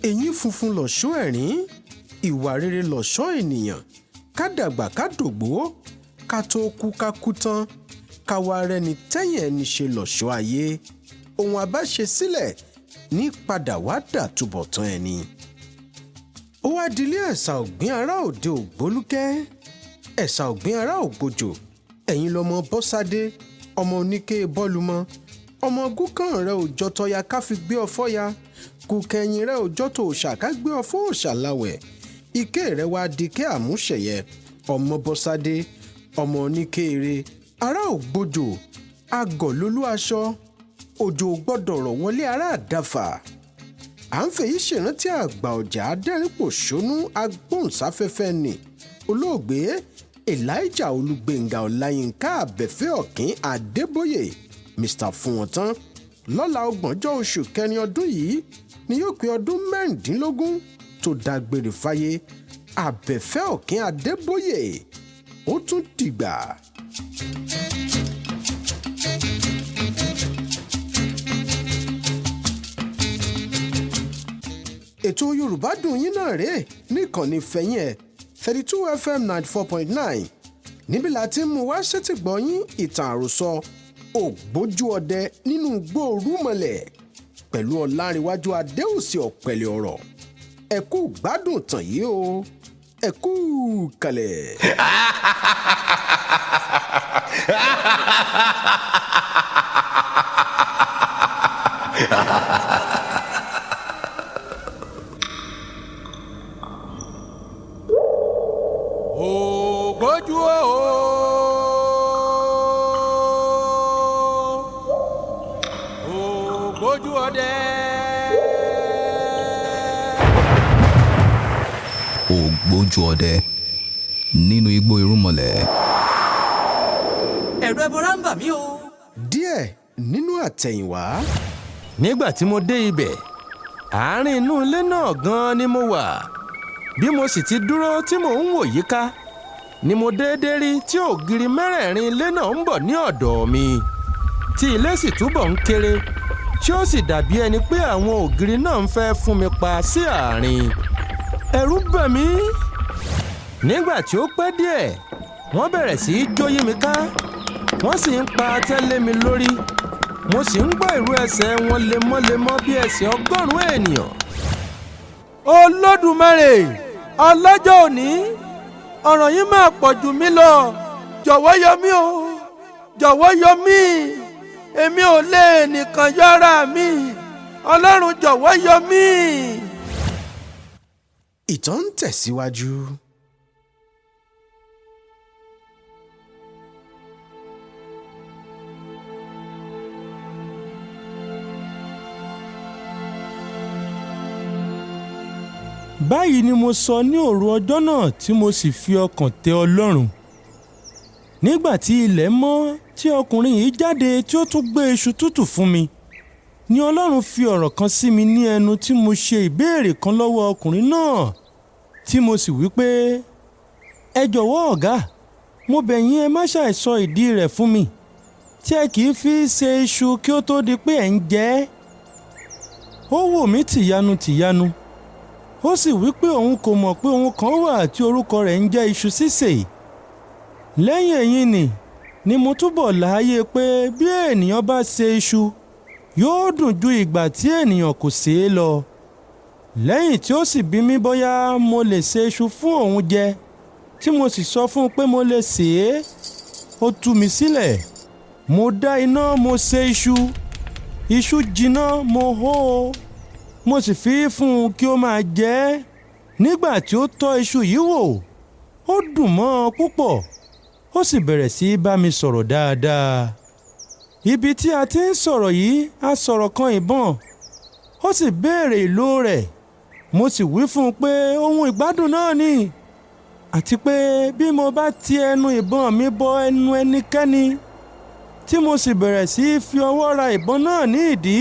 eyín funfun lọ̀ṣọ́ ẹ̀rín, ìwà rere lọ̀ṣọ́ ènìyàn. Ká dàgbà ká dògbó, ká tó kú ká kú tán, ká wá rẹni tẹ́yìn ẹni ṣe lọ̀ṣọ́ ayé. Ohun àbáṣe sílẹ̀ ní padà wá dàtúbọ̀tán ẹni. Ó wá dilé ẹ̀sà ògbín ará òde ògbólúkẹ́, ẹ̀sà ògbín ará ògbójò. Ẹ̀yin lọmọ bọ́sádé, ọmọ oníké bọ́lùmọ́, ọmọ gúkàn rẹ òjọ́ tọ́ya ká fi gbé ọfọ́ ya, kùkẹ́yìn rẹ òjọ́ tó òòṣà ká gbé ọfọ́ òòṣà láwẹ̀. Ike rẹ wá di ké àmúṣẹ̀yẹ, ọmọ bọ́sádé, ọmọ oníké eré ará ògbójò. Agọ̀ lólú aṣọ, òjò gbọ́dọ̀ rọ̀ wọlé ará àdáfà. À ń fèyí ṣèrántí àgbà ọ̀jà adẹ́rìnpòṣónú agbóhùnsáfẹ́fẹ́ ni olóògbé Elijah Olúgbénga Ọláyínká Àbẹ̀fẹ́ Ọ̀kín Adébóyè Mr. Fúnwọ̀ntán. Lọ́la 30 oṣù kẹrin ọdún yìí ni yóò pé ọdún 16 tó dágbére fáyé. Àbẹ̀fẹ́ Ọ̀kín Adébóyè, ó tún dìgbà. Ètò Yorùbá dùn yín náà rèé níkànnì fẹ̀yìn ẹ̀ 32 FM 94.9. Níbi la ti ń mú wá sétìgbọ́ yín ìtàn àròsọ ògbójú ọdẹ nínú igbó Irúnmọlẹ̀ pẹ̀lú Ọlárìnwájú Adéòsì Ọ̀pẹ̀lẹ̀ ọ̀rọ̀. Ẹ kú gbádùn tàn yìí o, ẹ kú kalẹ̀. Ògbójú ògbójú ọdẹ. Ògbójú ọdẹ nínú igbó Irúnmọlẹ̀. Ẹ̀rù ẹbọra ń bà mí o. Díẹ̀ nínú àtẹ̀yìnwá. Nígbà tí mo dé ibẹ̀, àárín inú ilé náà gan-an ni mo wà. Bí mo sì ti dúró tí mò ń wò yíká, ni mo déédéé rí tí ògiri mẹ́rẹ̀ẹ̀rin ilé náà ń bọ̀ ní ọ̀dọ̀ mi, tí ilé sì túbọ̀ ń kéré, tí ó sì dàbí ẹni pé àwọn ògiri náà ń fẹ́ fún mi pa sí àárín. Ẹ̀rù bà mí. Nígbà tí ó pẹ́ díẹ̀, wọ́n bẹ̀rẹ̀ sí í jó yí mi ká, wọ́n sì ń pa atẹ́lé mi lórí. Mo sì ń gbọ́ ìró ẹsẹ̀ wọn lemọ́lemọ́ bí ẹsẹ̀ 100 ènìyàn. Olódùmarè, ọlọ́jọ́ òní, ọ̀ràn yìí máa pọ̀ jù mí lọ. Jọ̀wọ́ yọ mí o, jọ̀wọ́ yọ mí. Èmi ò lè nìkan yọ ara mi. Ọlọ́run jọ̀wọ́ yọ mí. Ìtàn ń tẹ̀síwájú. Báyìí ni mo sọ ní òru ọjọ́ náà tí mo sì fi ọkàn tẹ Ọlọ́run. Nígbà tí ilẹ̀ mọ́ tí ọkùnrin yìí jáde tí ó tún gbé iṣu tútù fún mi, ni Ọlọ́run fi ọ̀rọ̀ kan sí mi ní ẹnu tí mo ṣe ìbéèrè kan lọ́wọ́ ọkùnrin náà, tí mo sì wí pé, ẹ jọ̀wọ́ ọ̀gá, mo bẹ̀ yín ẹ má ṣàìsọ ìdí rẹ̀ fún mi, tí ẹ kì í fi ṣe iṣu kí ó tó di pé ẹ̀ ń jẹ ẹ́. Ó wò mí tìyanu tìyanu, ó sì wí pé òun kò mọ̀ pé ohun kan wà tí orúkọ rẹ̀ ń jẹ́ iṣu sísè. Lẹ́yìn èyí ni mo túbọ̀ láàyè pé bí ènìyàn bá ṣe iṣu, yóò dùn ju ìgbà tí ènìyàn kò sè é lọ. Lẹ́yìn tí ó sì bí mi bóyá mo lè ṣe iṣu fún òun jẹ, tí mo sì sọ fún un pé mo lè sè é, ó tú mi sílẹ̀. Mo dá iná, mo ṣe iṣu jiná, mo hó o, mo sì fi fún un kí ó máa jẹ ẹ́. Nígbà tí ó tọ́ iṣu yìí wò, ó dùn mọ́ ọ púpọ̀, ó sì bẹ̀rẹ̀ sí í bá mi sọ̀rọ̀ dáadáa. Ibi tí a ti ń sọ̀rọ̀ yìí, a sọ̀rọ̀ kan ìbọn, ó sì béèrè ìlò rẹ̀. Mo sì wí fún un pé ohun ìgbádùn náà ni, àti pé bí mo bá ti ẹnu ìbọn mi bọ ẹnu ẹnikẹ́ni, tí mo sì bẹ̀rẹ̀ sí í fi ọwọ́ ra ìbọn náà ní ìdí,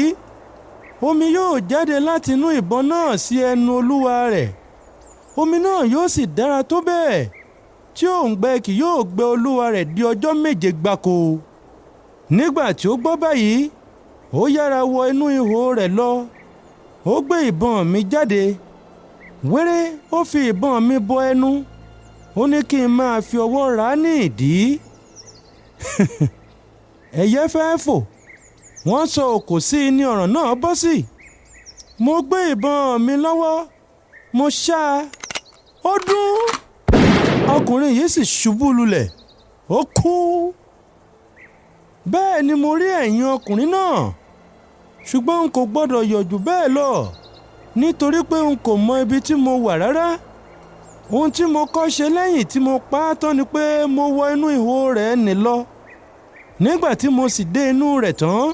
omi yóò jáde láti inú ìbọn náà sí ẹnu olúwa rẹ̀. Omi náà yóò sì dára tó bẹ́ẹ̀ tí òǹgbẹ kì yóò gbẹ olúwa rẹ̀ di ọjọ́ 7 gbáko. Nígbà tí ó gbọ́ báyìí, ó yára wọ inú ihò rẹ̀ lọ, ó gbé ìbọn mi jáde wéré ó fi ìbọn mi bọ ẹnu ó ní kí n máa fi ọwọ́ rà á ní ìdí. ẹyẹ fẹ́ fò wọ́n sọ òkò sí i ní ọ̀rọ̀ náà bọ́ sí. mo gbé ìbọn mi lọ́wọ́ mo ṣá a ó dún ọkùnrin yìí sì ṣubú lulẹ̀ ó kú. bẹ́ẹ̀ ni mo rí ẹ̀yìn ọkùnrin náà ṣùgbọ́n n kò gbọ́dọ̀ yọ̀ jù bẹ́ẹ̀ lọ nítorí pé n kò mọ ibi tí mo wà rárá. ohun tí mo kọ́ ṣe lẹ́yìn tí mo pa á tán ni pé mo wọ inú ihò rẹ̀ nì lọ. nígbà tí mo sì dé inú rẹ̀ tán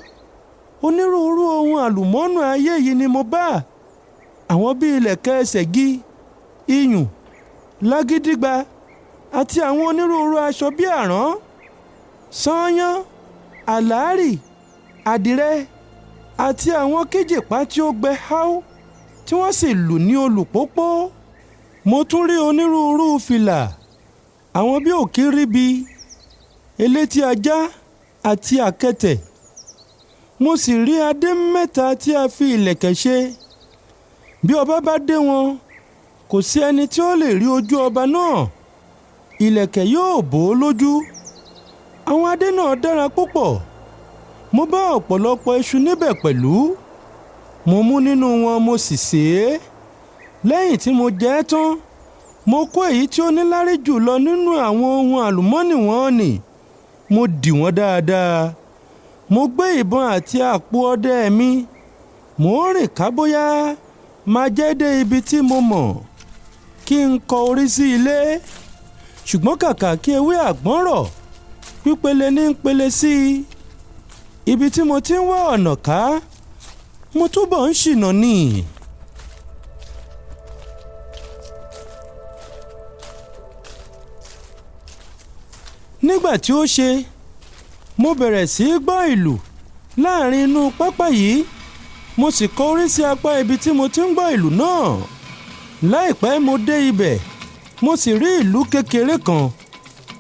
onírúurú ohun àlùmọ́ọ́nù ayé yìí ni mo bá. àwọn bíi ìlẹ̀kẹ̀ ṣẹ́gi iyùn lágídígba àti àwọn onírúurú aṣọ bíi àrán sányán àlárì àdìrẹ àti àwọn kíjìpá tí ó gbẹ háú tí wọ́n sì lù ní olùpópó. mo tún rí onírúurú fìlà àwọn bí òkìrìbì elétí ajá àti àkẹtẹ̀. mo sì rí adé mẹ́ta tí a fi ìlẹ̀kẹ̀ ṣe. bí ọba bá dé wọn kò sí ẹni tí ó lè rí ojú ọba náà. ìlẹ̀kẹ̀ yóò bò ó lójú. àwọn adé náà dára púpọ̀. mo bá ọ̀pọ̀lọpọ̀ iṣu níbẹ̀ pẹ̀lú. mo mú nínú wọn mo sì sè é. lẹ́yìn tí mo jẹ ẹ́ tán mo kó èyí tí ó níláárí jù lọ nínú àwọn ohun àlùmọ́ọ́nì wọn nì. mo dì wọ́n dáadáa. mo gbé ìbọn àti àpò ọdẹ mi. mo ń rìn ká bóyá máa jẹ́ dé ibi tí mo mọ̀ kí n kọ orí sí ilé. ṣùgbọ́n kàkà kí ewé àgbọ̀n rọ̀ pípele ní pele sí i. ibi tí mo ti ń wá ọ̀nà ká mo túbọ̀ ń ṣìnà ni. nígbà tí ó ṣe mo bẹ̀rẹ̀ sí í gbọ́ ìlù láàrin inú pápá yìí. mo sì kọ orí sí apá ibi tí mo ti ń gbọ́ ìlù náà. láìpẹ́ mo dé ibẹ̀ mo sì rí ìlú kékeré kan.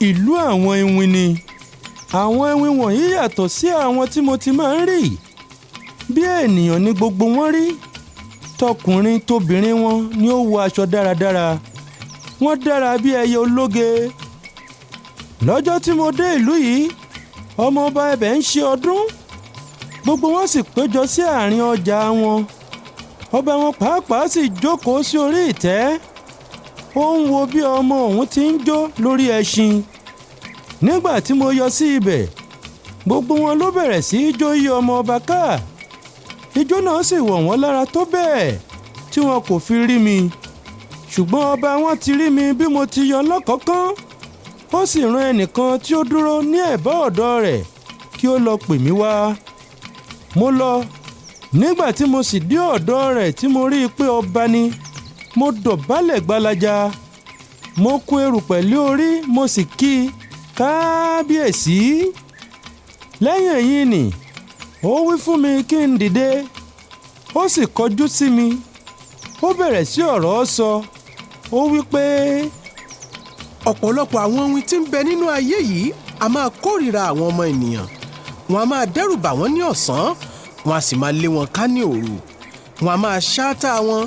ìlú àwọn iwin ni. àwọn iwin wọ̀nyí yàtọ̀ sí àwọn tí mo ti máa ń rí. bí ènìyàn ni gbogbo wọn rí. tọkùnrin tóbìnrin wọn ni ó wọ aṣọ dáradára. wọ́n dára bí ẹyẹ ológe. lọ́jọ́ tí mo dé ìlú yìí ọmọ ọba ibẹ̀ ń ṣe ọdún. gbogbo wọn sì péjọ sí àárín ọjà wọn. ọba wọn pàápàá sì jókòó sí orí ìtẹ́. ó ń wo bí ọmọ òun ti ń jó lórí ẹṣin. nígbà tí mo yọ sí ibẹ̀ gbogbo wọn ló bẹ̀rẹ̀ sí í jó yí ọmọ ọba ká. ijó náà sì wọ̀ wọ́n lára tó bẹ́ẹ̀ tí wọn kò fi rí mi. ṣùgbọ́n ọba wọn ti rí mi bí mo ti yọ lọ́kọ̀ọ̀kan. ó sì rán ẹnìkan tí ó dúró ní ẹ̀bá ọ̀dọ̀ rẹ̀ kí ó lọ pè mí wá. mo lọ. nígbà tí mo sì dé ọ̀dọ̀ rẹ̀ tí mo rí i pé ọba ni mo dọ̀bálẹ̀ gbalaja. mo kó erùpẹ̀ lé orí mo sì kí i kábíyèsí. lẹ́yìn èyí ni ó wí fún mi kí n dìde. ó sì kọjú sí mi. ó bẹ̀rẹ̀ sí ọ̀rọ̀ sọ. ó wí pé ọ̀pọ̀lọpọ̀ àwọn ohun tí ń bẹ nínú ayé yìí a máa kórìíra àwọn ọmọ ènìyàn. wọn a máa dẹ́rù bà wọ́n ní ọ̀sán wọn a sì máa lé wọn ká ní òru. wọn a máa ṣáátá wọn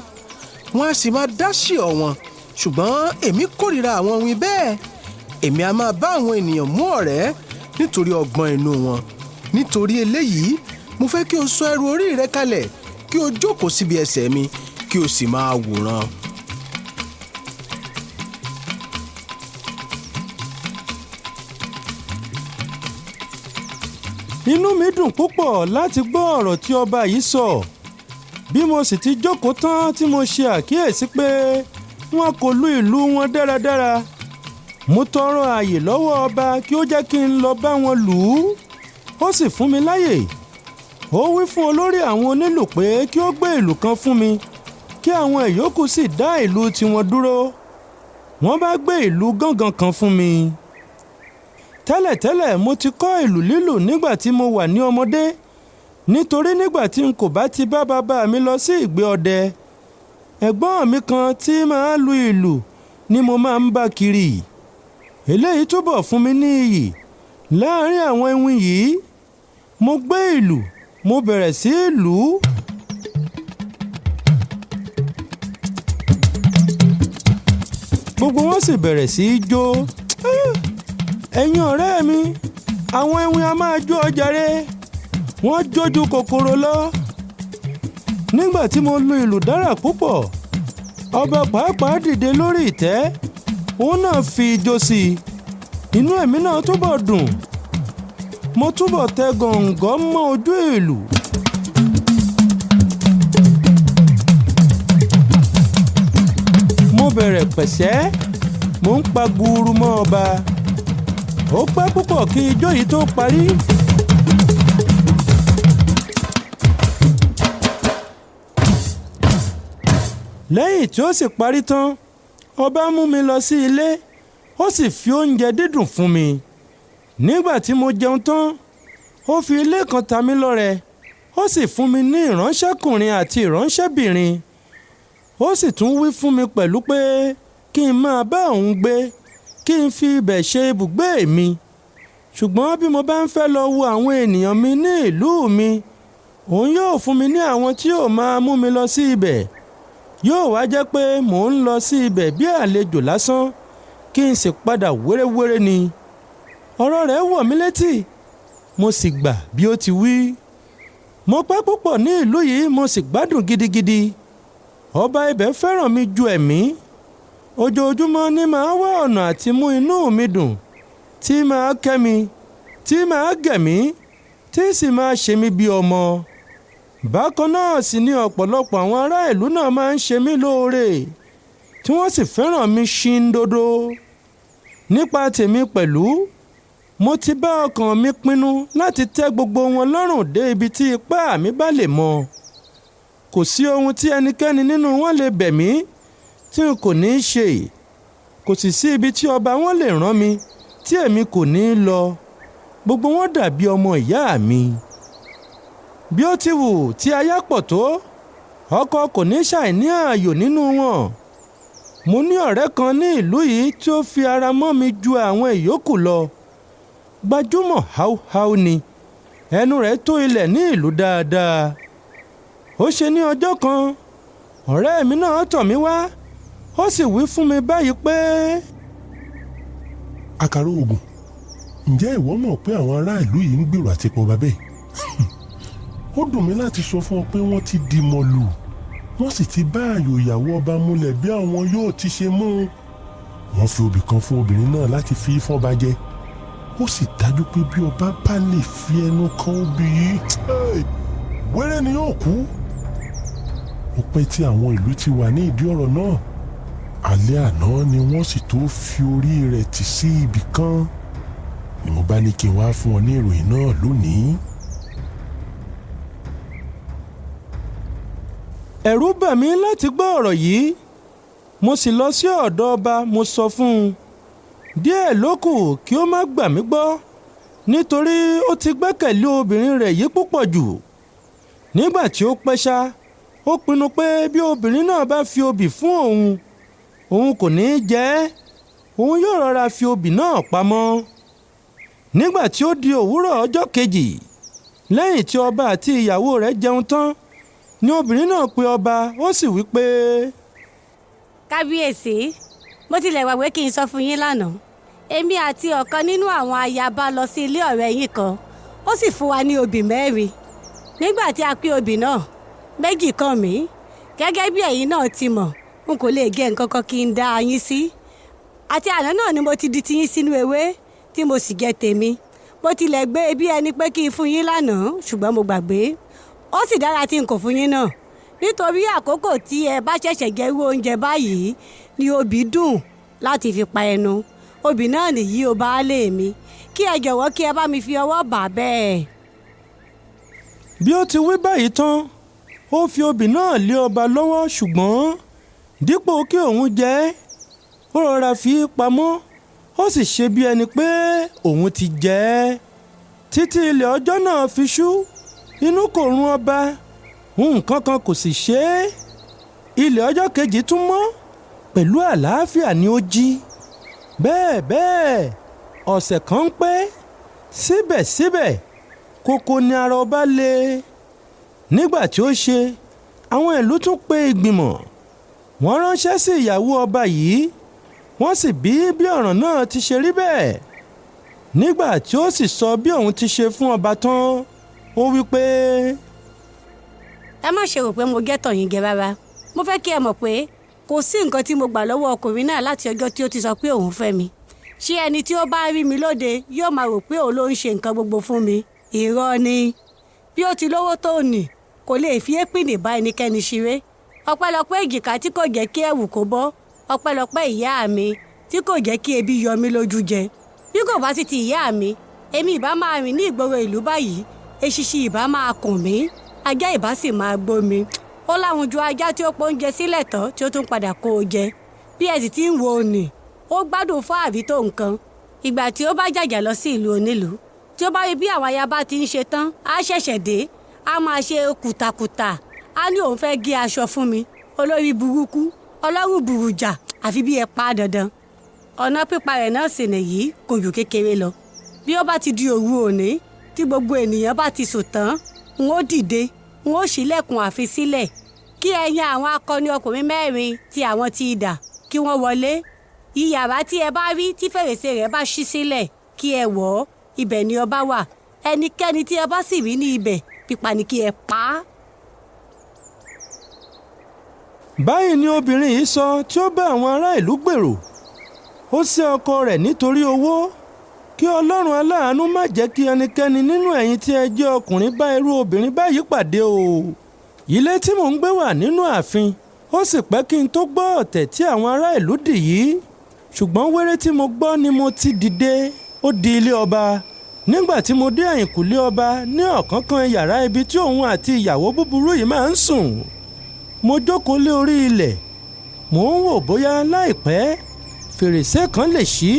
wọn a sì máa dáṣìọ̀ wọn. ṣùgbọ́n èmi kórìíra àwọn ohun bẹ́ẹ̀. èmi a máa bá àwọn ènìyàn mú ọ̀rẹ́ nítorí ọgbọ́n inú wọn. nítorí eléyìí mo fẹ́ kí o sọ ẹrù orí rẹ kalẹ̀ kí o jókòó síbi ẹsẹ̀ mi kí o sì máa wòran. inú mi dùn púpọ̀ láti gbọ́ ọ̀rọ̀ tí ọba yìí sọ. bí mo sì ti jókòó tán tí mo ṣe àkíyèsí pé wọn kò lu ìlú wọn dáradára. mo tọrọ ààyè lọ́wọ́ ọba kí ó jẹ́ kí n lọ bá wọn lù ú. ó sì fún mi láyè. ó wí fún olórí àwọn onílù pé kí ó gbé ìlù kan fún mi kí àwọn ìyókù sì dá ìlù tiwọn dúró. wọ́n bá gbé ìlù gángan kan fún mi. tẹ́lẹ̀tẹ́lẹ̀ mo ti kọ́ ìlù lílù nígbà tí mo wà ní ọmọdé nítorí nígbà tí n kò bá ti bá bàbá mi lọ sí ìgbé ọdẹ ẹ̀gbọ́n mi kan tí máa lu ìlù ni mo máa ń bá kiri. eléyìí túbọ̀ fún mi ní iyì láàrin àwọn iwin yìí. mo gbé ìlù mo bẹ̀rẹ̀ sí í lù ú. gbogbo wọn sì bẹ̀rẹ̀ sí í jó. ẹ̀yin ọ̀rẹ́ mi, àwọn ewin a máa jó ọjàre, wọ́n jó ju kòkòrò lọ. nígbà tí mo lu ìlù dára púpọ̀, ọba pàápàá dìde lórí ìtẹ́, òun náà fi ijó sí i. inú ẹ̀mí náà túbọ̀ dùn, mo túbọ̀ tẹ gọ̀ǹgọ̀ mọ́ ojú ìlù. mo bẹ̀rẹ̀ pẹ̀sẹ́, mo ń pa gúrú mọ́ ọba. ó pẹ́ púpọ̀ kí ijó yìí tó parí. lẹ́yìn tí ó sì parí tán, ọba mú mi lọ sí ilé, ó sì fi oúnjẹ dídùn fún mi. nígbà tí mo jẹun tán, ó fi ilé kan ta mí lọ́rẹ, ó sì fún mi ní ìránṣẹ́kùnrin àti ìránṣẹ́bìnrin. ó sì tún wí fún mi pẹ̀lú pé kí n máa bá òun gbé, kí n fi ibẹ̀ ṣe ibùgbé mi. ṣùgbọ́n bí mo bá ń fẹ́ lọ wo àwọn ènìyàn mi ní ìlú mi, òun yóò fún mi ní àwọn tí yóò máa mú mi lọ sí ibẹ̀. yóò wá jẹ́ pé mò ń lọ sí ibẹ̀ bí àlejò lásán, kí n sì padà wéréwéré ni. ọ̀rọ̀ rẹ̀ wọ̀ mí létí, mo sì gbà bí ó ti wí. mo pẹ́ púpọ̀ ní ìlú yìí, mo sì gbádùn gidigidi. ọba ibẹ̀ fẹ́ràn mi ju ẹ̀mí. ojoojúmọ́ ni màá wá ọ̀nà àti mú inú mi dùn, tí màá kẹ́ mi, tí màá gẹ̀ mí, tí sì máa ṣe mí bí ọmọ. bákan náà sì ni ọ̀pọ̀lọpọ̀ àwọn ará ìlú náà máa ń ṣe mí lóore, tí wọ́n sì fẹ́ràn mi ṣíndodo. nípa tèmi pẹ̀lú, mo ti bá ọkàn mi pinnu láti tẹ́ gbogbo wọn lọ́rùn dé ibi tí ipá mi bá lè mọ. kò sí ohun tí ẹnikẹ́ni nínú wọn lè bẹ̀ mí tí n kò ní í ṣe. kò sì sí ibi tí ọba wọn lè rán mi tí èmi kò ní í lọ. gbogbo wọn dàbí ọmọ ìyá mi. bí ó ti wù tí aya pọ̀ tó, ọkọ kò ní ṣàìní ààyò nínú wọn. mo ní ọ̀rẹ́ kan ní ìlú yìí tí ó fi ara mọ́ mi ju àwọn ìyókù lọ. gbajúmọ̀ háúháú ni, ẹnu rẹ̀ tó ilẹ̀ ní ìlú dáadáa. ó ṣe ní ọjọ́ kan, ọ̀rẹ́ mi náà tọ̀ mí wá, ó sì wí fún mi báyìí pé. àkàrà òògùn, ǹjẹ́ ìwọ mọ̀ pé àwọn ará ìlú yìí ń gbèrò àti pọ̀ bàbẹ́? ó dùn mí láti sọ fún ọ pé wọ́n ti di mọ̀lù, wọ́n sì ti bá ààyò ìyàwó ọba múlẹ̀ bí àwọn yóò ti ṣe mú un. wọ́n fi obì kan fún obìnrin náà láti fi fọ́ba jẹ. ó sì dájú pé bí ọba bá lè fi ẹnu kan obì yìí, wéré ni yóò kú. ó pẹ́ tí àwọn ìlú ti wà ní ìdí ọ̀rọ̀ náà. alẹ́ àná ni wọ́n sì tó fi orí rẹ̀ tì sí ibì kan. ni mo bá ní kí n wá fún ọ ní ìròyìn náà lónìí. ẹ̀rù bà mí láti gbọ́ ọ̀rọ̀ yìí. mo sì lọ sí ọ̀dọ̀ ọba, mo sọ fún un. díẹ̀ ló kù kí ó má gbà mí gbọ́, nítorí ó ti gbẹ́kẹ̀lé obìnrin rẹ̀ yìí púpọ̀ jù. nígbà tí ó pẹ́ ṣá, ó pinnu pé bí obìnrin náà bá fi obì fún òun kò ní í jẹ ẹ́, òun yóò rọra fi obì náà pamọ́. nígbà tí ó di òwúrọ̀ ọjọ́ kejì, lẹ́yìn tí ọba àti ìyàwó rẹ̀ jẹun tán, ni obìnrin náà pe ọba, ó sì wí pé. kábíyèsí, mo tilẹ̀ gbàgbé kí n sọ fún yín lánàá. èmi àti ọ̀kan nínú àwọn ayaba lọ sí ilé ọ̀rẹ́ yín kan, ó sì fún wa ní obì 4. nígbà tí a pín obì náà, 2 kàn mí. gẹ́gẹ́ bí ẹ̀yin náà ti mọ̀, n kò lè gé nǹkan kan kí n dá yín sí. àti àná náà ni mo ti di tiyín sínú ewé tí mo sì jẹ tèmi. mo tilẹ̀ gbé bí ẹni pé kí n fún yín lánàá, ṣùgbọ́n mo gbàgbé. ó sì dára tí n kò fún yín náà, nítorí àkókò tí ẹ bá ṣẹ̀ṣẹ̀ jẹ irú oúnjẹ báyìí ni obì dùn láti fi pa ẹnu. obì náà nìyí o baálé mi, kí ẹ jọ̀wọ́ kí ẹ bá mi fi ọwọ́ bà bẹ́ẹ̀. bí ó ti wí báyìí tán, ó fi obì náà lé ọba lọ́wọ́, ṣùgbọ́n dípò kí òun jẹ ẹ́, ó rọra fi í pamọ́, ó sì ṣe bí ẹni pé òun ti jẹ ẹ́. títí ilẹ̀ ọjọ́ náà fi ṣú, inú kò run ọba, nǹkan kan kò sì ṣe é. ilẹ̀ ọjọ́ kejì tún mọ́, pẹ̀lú àlàáfíà ni ó jí. bẹ́ẹ̀ ọ̀sẹ̀ kan ń pé, síbẹ̀síbẹ̀ kókó ni ara ọba le. nígbà tí ó ṣe, àwọn ìlú tún pe ìgbìmọ̀. wọ́n ránṣẹ́ sí ìyàwó ọba yìí, wọ́n sì bí ọ̀ràn náà ti ṣe rí bẹ́ẹ̀. Nígbà tí ó sì sọ bí òun ti ṣe fún ọba tán, ó wí pé, ẹ má ṣe rò pé mo gẹ́tọ̀ yín gẹ rárá. Mo fẹ́ kí ẹ mọ̀ pé kò sí nǹkan tí mo gbà lọ́wọ́ ọkùnrin náà láti ọjọ́ tí ó ti sọ pé òun fẹ́ mi. Ṣé ẹni tí ó bá rí mi lóde yóò máa rò pé òun ló ń ṣe nǹkan gbogbo fún mi? Irọ́ ni. Bí ó ti lówó tó nì, kò lè fi épìnì bá ẹnikẹ́ni ṣeré. Ọpẹ́lọpẹ́ èjìká tí kò jẹ́ kí ẹ̀wù kó bọ́. Ọpẹ́lọpẹ́ ìyá mi tí kò jẹ́ kí ebi yọ mí lójú jẹ. Bí kò bá sì ti ìyá mi, èmi ìbá máa rìn ní ìgboro ìlú báyìí. Eṣinṣin ìbá máa kùn mí. Ajá ìbá sì máa gbó mi. Ó láwọn ju ajá tí ó pọ́n oúnjẹ sílẹ̀ tán tí ó tún padà kó o jẹ. Bí ẹ sì ti ń wo òní, ó gbádùn fáàrí tó nǹkan. Ìgbà tí ó bá jàjà lọ sí ìlú onílùú, tí ó bá rí bí àwọn ayaba ti ń ṣe tán, á ṣẹ̀ṣẹ̀ dé, á máa ṣe kùtàkùtà, á ní òun fẹ́ gé aṣọ fún mi. Olórí burúkú, ọlọ́rùn burújà, àfi bí ẹ pa á dandan. Ọ̀nà pípa rẹ̀ náà sì nìyí, kò jù kékeré lọ. Bí ó bá ti di òru òní, tí gbogbo ènìyàn bá ti sùn tán, n ó dìde, n ó ṣílẹ̀kùn ààfin sílẹ̀, kí ẹ yan àwọn akọni ọkùnrin 4 tí àwọn ti idà, kí wọ́n wọlé. Iyàrá tí ẹ bá rí tí fèrèsé rẹ̀ bá ṣí sílẹ̀, kí ẹ wọ̀ ọ́, ibẹ̀ ni ọba wà. Ẹnikẹ́ni tí ẹ bá sì rí ní ibẹ̀, pípa ni kí ẹ pa á. Báyìí ni obìnrin yìí sọ tí ó bá àwọn ará ìlú gbèrò. Ó ṣẹ́ ọkọ rẹ̀ nítorí owó. Kí Ọlọ́run aláàánú má jẹ́ kí ẹnikẹ́ni nínú ẹ̀yin tí ẹ jẹ́ ọkùnrin bá irú obìnrin báyìí pàdé o. Ilé tí mò ń gbé wà nínú ààfin. Ó sì pẹ́ kí n tó gbọ́ ọ̀tẹ̀ tí àwọn ará ìlú dì yìí. Ṣùgbọ́n wéré tí mo gbọ́ ni mo ti dìde. Ó di ilé ọba. Nígbà tí mo dé ẹ̀yìnkùlé ọba ní ọ̀kánkán yàrá ibi tí òun àti ìyàwó búburú yìí máa ń sùn. Mo jókòó lé orí ilẹ̀. Mò ń wò bóyá láìpẹ́ fèrèsé kan lè ṣí.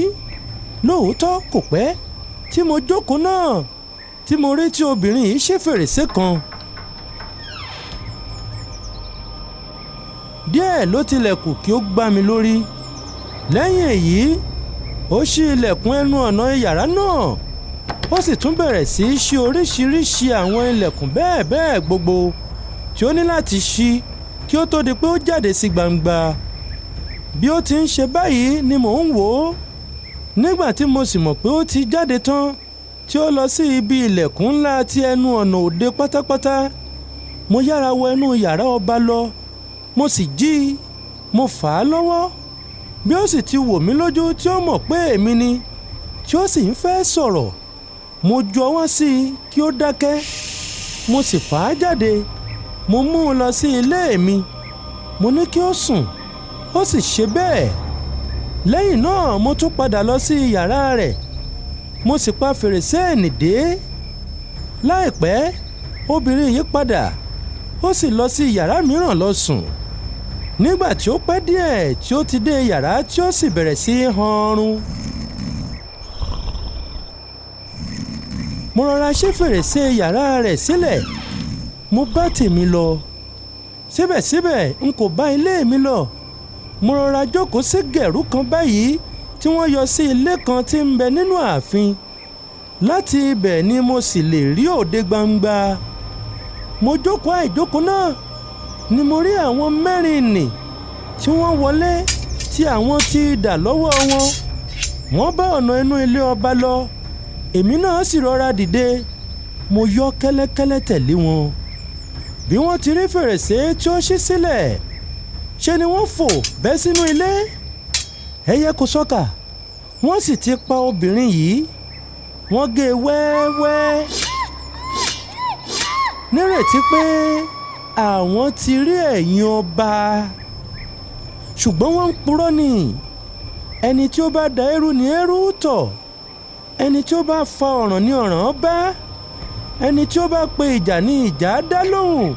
Lóòótọ́ kò pẹ́ tí mo jókòó náà tí mo rí tí obìnrin yìí ṣí fèrèsé kan. Díẹ̀ ló tilẹ̀kùn kí ó gbá mi lórí. Lẹ́yìn èyí, ó ṣí ilẹ̀kùn ẹnu ọ̀nà yàrá náà. Ó sì tún bẹ̀rẹ̀ sí í ṣí oríṣiríṣi àwọn ilẹ̀kùn bẹ́ẹ̀ gbogbo tí ó ní láti ṣí kí ó tó di pé ó jáde sí gbangba. Bí ó ti ń ṣe báyìí ni mò ń wò ó. Nígbà tí mo sì mọ̀ pé ó ti jáde tán tí ó lọ sí ibi ilẹ̀kùn ńlá ti ẹnu ọ̀nà òde pátápátá, mo yára wọ inú yàrá ọba lọ. Mo sì jí i, mo fà á lọ́wọ́. Bí ó sì ti wò mí lójú tí ó mọ̀ pé èmi ni, tí ó sì ń fẹ́ sọ̀rọ̀, mo ju ọwọ́ sí i kí ó dákẹ́. Mo sì fà á jáde. Mo mú un lọ sí ilé mi. Mo ní kí ó sùn. Ó sì ṣe bẹ́ẹ̀. Lẹ́yìn náà mo tún padà lọ sí yàrá rẹ̀. Mo sì pa fèrèsé ẹ̀nì dé. Láìpẹ́, obìnrin yìí padà. Ó sì lọ sí yàrá mìíràn lọ sùn. Nígbà tí ó pẹ́ díẹ̀ tí ó ti dé yàrá tí ó sì bẹ̀rẹ̀ sí í han ọrùn. Mo rọra ṣí fèrèsé yàrá rẹ̀ sílẹ̀. Mo bá tèmi lọ. Síbẹ̀síbẹ̀ n kò bá ilé mi lọ. Mo rọra jókòó sí gẹ̀rú kan báyìí tí wọ́n yọ sí ilé kan tí ń bẹ nínú ààfin. Láti ibẹ̀ ni mo sì lè rí òde gbangba. Mo jókòó àìjókòó náà ni mo rí àwọn 4 nì tí wọ́n wọlé tí àwọn ti dà lọ́wọ́ wọn. Wọ́n bá ọ̀nà inú ilé ọba lọ. Èmi náà sì rọra dìde. Mo yọ́ kẹ́lẹ́kẹ́lẹ́ tẹ̀lé wọn. Bí wọ́n ti rí fèrèsé tí ó ṣí sílẹ̀, ṣe ni wọ́n fò bẹ́ sínú ilé. Ẹyẹ kò sọ́kà. Wọ́n sì ti pa obìnrin yìí. Wọ́n gé e wẹ́wẹ́. Nírètí pé àwọn ti rí ẹ̀yìn ọba. Ṣùgbọ́n wọ́n ń purọ́ ni. Ẹni tí ó bá da eérú ni eérú tọ̀. Ẹni tí ó bá fa ọ̀ràn ni ọ̀ràn bá. Ẹni tí ó bá pe ìjà ni ìjà dá lóhùn.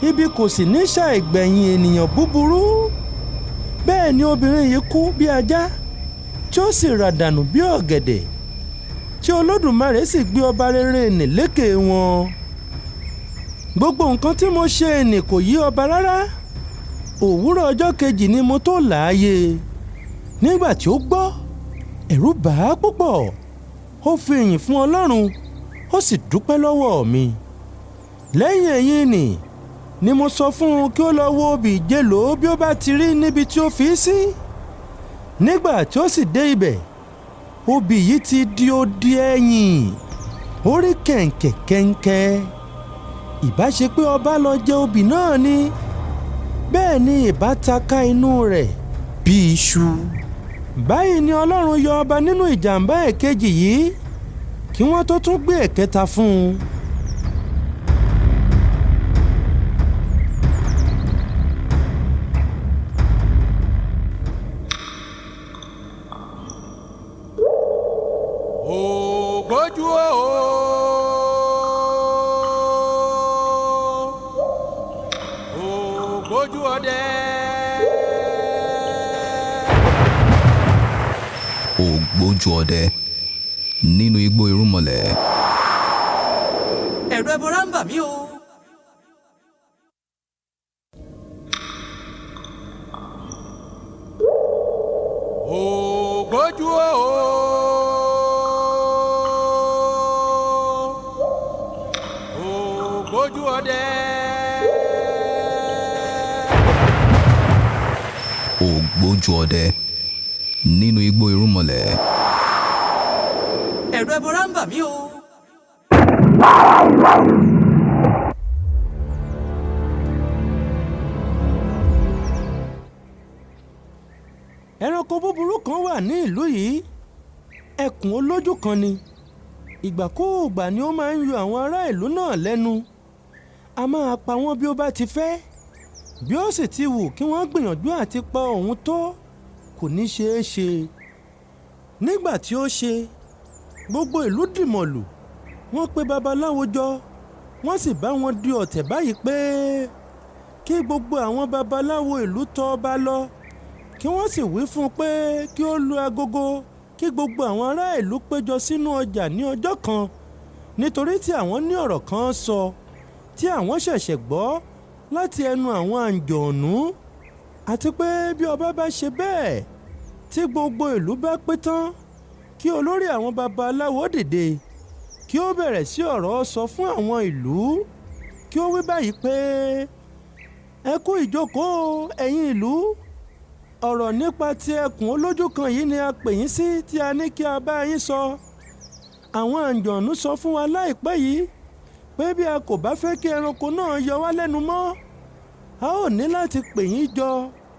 Ibi kò sì ní ṣàìgbẹ̀yìn ènìyàn búburú. Bẹ́ẹ̀ ni obìnrin yìí kú bí ajá tí ó sì ràdànù bí ọ̀gẹ̀dẹ̀, tí Olódùmarè sì gbé ọba rere nì lékè wọn. Gbogbo nǹkan tí mo ṣe nì kò yí ọba rárá. Òwúrọ̀ ọjọ́ kejì ni mo tó láàyè. Nígbà tí ó gbọ́, ẹ̀rù bà á púpọ̀. Ó fi ìyìn fún Ọlọ́run, ó sì dúpẹ́ lọ́wọ́ mi. Lẹ́yìn èyí ni mo sọ fún un kí ó lọ wo obì ìjélò bí ó bá ti rí níbi tí ó fi sí. nígbà tí ó sì dé ibẹ̀ obì yìí ti di odi ẹ̀yìn ó rí kẹ̀ǹkẹ̀kẹ̀ǹkẹ̀. ìbá ṣe pé ọba lọ jẹ obì náà ni bẹ́ẹ̀ ni ìbá ta ká inú rẹ̀ bí iṣu. báyìí ni Ọlọ́run yọ ọba nínú ìjàmbá ẹ̀kejì yìí kí wọ́n tó tún gbé ẹ̀kẹta fún un. ògbójú ògbójú ọdẹ. ògbójú ọdẹ nínú igbó irúnmọlẹ̀. ẹ̀rù ẹbọra ń bà mí o. ògbójú ògbójú ọdẹ. ògbójú ọdẹ nínú igbó irúnmọlẹ̀. ẹ̀rù ẹbọra ń bà mí o. ẹranko búburú kan wà ní ìlú yìí ẹkùn olójú kan ni. ìgbàkúùgbà ni ó máa ń yọ àwọn ará ìlú náà lẹ́nu. a máa pa wọ́n bí ó bá ti fẹ́. bí ó sì ti wù kí wọ́n gbìyànjú àti pa òun tó kò ní ṣeé ṣe. nígbà tí ó ṣe gbogbo ìlú dìmọ̀lù wọ́n pe babaláwo jọ wọ́n sì bá wọn di ọ̀tẹ̀ báyìí pé kí gbogbo àwọn babaláwo ìlú tọ̀ ọba lọ kí wọ́n sì wí fún un pé kí ó lu agogo kí gbogbo àwọn ará ìlú péjọ sínú ọjà ní ọjọ́ kan nítorí tí àwọn ní ọ̀rọ̀ kan sọ tí àwọn ṣẹ̀ṣẹ̀ gbọ́ láti ẹnu àwọn àǹjọ̀nú àti pé bí ọba bá ṣe bẹ́ẹ̀ tí gbogbo ìlú bá pé tán kí olórí àwọn babaláwo dìde kí ó bẹ̀rẹ̀ sí ọ̀rọ̀ sọ fún àwọn ìlú kí ó wí báyìí pé ẹ kú ìjókòó ẹ̀yin ìlú ọ̀rọ̀ nípa ti ẹkùn olójú kan yìí ni a pè yín sí tí a ní kí a bá yín sọ. àwọn àǹjọ̀nú sọ fún wa láìpẹ́ yìí pé bí a kò bá fẹ́ kí ẹranko náà yọ wá lẹ́nu mọ́ a ó ní láti pè yín jọ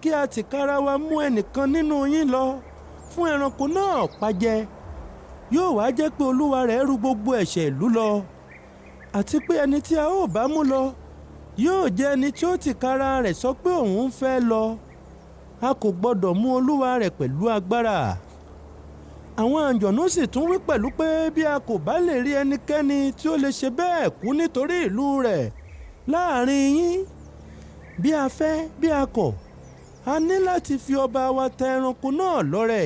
kí a tìkára wa mú ẹnìkan nínú yín lọ fún ẹranko náà pajẹ. yóò wá jẹ́ pé olúwa rẹ̀ rú gbogbo ẹ̀ṣẹ̀ ìlú lọ àti pé ẹni tí a ó bá mú lọ yóò jẹ́ ẹni tí ó tìkára rẹ̀ sọ pé òun ń fẹ́ lọ. a kò gbọ́dọ̀ mú olúwa rẹ̀ pẹ̀lú agbára. àwọn àǹjọ̀nú sì tún wí pẹ̀lú pé bí a kò bá lè rí ẹnikẹ́ni tí ó lè ṣe bẹ́ẹ̀ kú nítorí ìlú rẹ̀ láàrin yín bí a fẹ́ bí a kọ̀ a ní láti fi ọba wa ta ẹranko náà lọ́rẹ.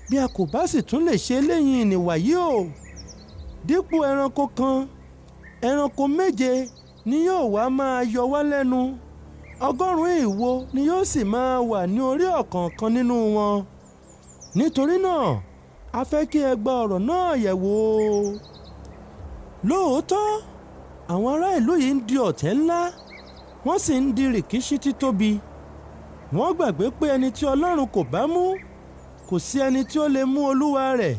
bí a kò bá sì tún lè ṣe eléyìí nìwàyí o dípò ẹranko kan ẹranko méje ni yóò wá máa yọ wá lẹ́nu 100 ìwo ni yóò sì máa wà ní orí ọ̀kọ̀ọ̀kan nínú wọn. nítorí náà a fẹ́ kí ẹ gba ọ̀rọ̀ náà yẹ̀ wò. lóòótọ́ àwọn ará ìlú yìí ń di ọ̀tẹ̀ ńlá wọ́n sì ń di rìkíṣí títóbi. wọ́n gbàgbé pé ẹni tí Ọlọ́run kò bá mú kò sí ẹni tí ó lè mú olúwa rẹ̀.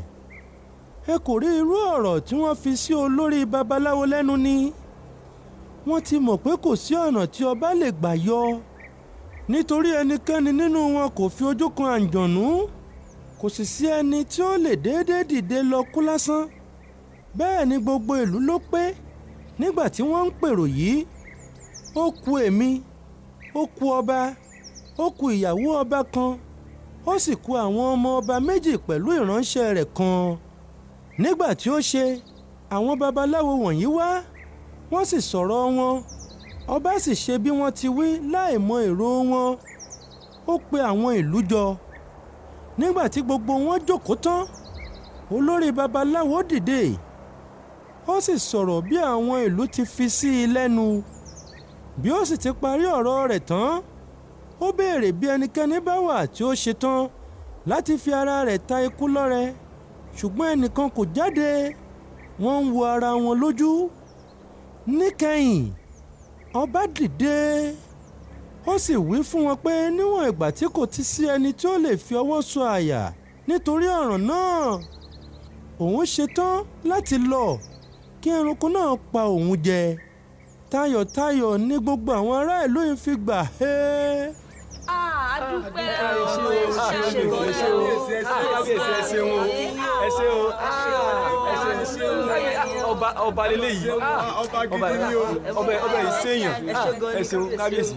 ẹ kò rí irú ọ̀rọ̀ tí wọ́n fi sí olórí babaláwo lẹ́nu ni. wọ́n ti mọ̀ pé kò sí ọ̀nà tí ọba lè gbà yọ nítorí ẹnikẹ́ni nínú wọn kò fi ojú kan àǹjọ̀nú kò sì sí ẹni tí ó lè déédéé dìde lọ kú lásán. bẹ́ẹ̀ ni gbogbo ìlú ló pé nígbà tí wọ́n ń pèrò yìí. ó kù èmi ó kù ọba ó kù ìyàwó ọba kan ó sì kù àwọn ọmọ ọba méjì pẹ̀lú ìránṣẹ́ rẹ̀ kan. nígbà tí ó ṣe àwọn babaláwo wọ̀nyí wá wọ́n sì sọ̀rọ̀ wọn ọba sì ṣe bí wọ́n ti wí láì mọ èrò wọn. ó pe àwọn ìlú jọ. nígbà tí gbogbo wọn jókòó tán olórí babaláwo dìde ó sì sọ̀rọ̀ bí àwọn ìlú ti fi sí i lẹ́nu. bí ó sì ti parí ọ̀rọ̀ rẹ̀ tán ó béèrè bí ẹnikẹ́ni bá wà tí ó ṣetán láti fi ara rẹ̀ ta ikú lọ́rẹ ṣùgbọ́n ẹnìkan kò jáde. wọ́n ń wo ara wọn lójú. níkẹyìn ọba dìde ó sì wí fún wọn pé níwọ̀n ìgbà tí kò ti sí ẹni tí ó lè fi ọwọ́ so àyà nítorí ọ̀ràn náà, òun ṣetán láti lọ kí ẹranko náà pa òun jẹ. Tayọ̀tayọ̀ ní gbogbo àwọn ará ìlú yìí fi gbà ọba lélẹ́yìí ọba ìṣèyàn ẹ ṣeun kábíyèsí.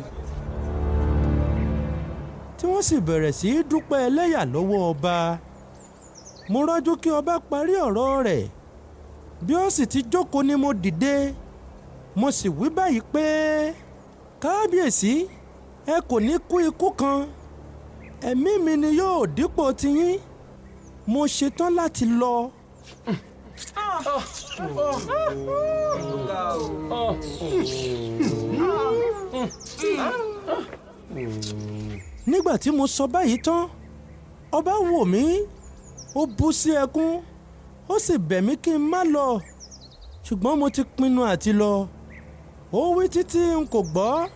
tí wọ́n sì bẹ̀rẹ̀ sí í dúpẹ́ ẹlẹ́yà lọ́wọ́ ọba. mo rọ́jú kí ọba parí ọ̀rọ̀ rẹ̀. bí ó sì ti jókòó ni mo dìde. mo sì wí báyìí pé kábíyèsí, ẹ kò ní kú ikú kan, ẹ̀mí mi ni yóò dípò tiyín. mo ṣetán láti lọ. nígbà tí mo sọ báyìí tán, ọba wò mí, ó bú sí ẹkún, ó sì bẹ̀ mí kí n má lọ, ṣùgbọ́n mo ti pinnu àti lọ. ó wí títí n kò gbọ́.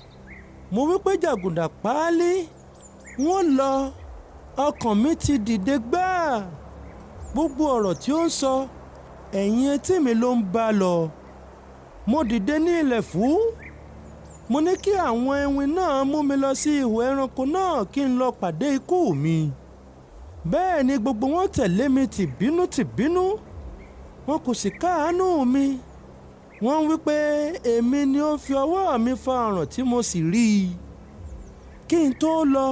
mo wí pé jàgùdà páálí, wọ́n lọ. ọkàn mi ti dìde gbáà. gbogbo ọ̀rọ̀ tí ó ń sọ ẹ̀yìn etí mi ló ń bá lọ. mo dìde ní ilẹ̀ fún. mo ní kí àwọn ewin náà mú mi lọ sí ihò ẹranko náà kí n lọ pàdé ikú mi. bẹ́ẹ̀ ni gbogbo wọn tẹ̀lé mi tìbínú. wọn kò sì káàánú mi. wọ́n wí pé èmi ni ó fi ọwọ́ mi fa ọ̀ràn tí mo sì rí i. kí n tó lọ,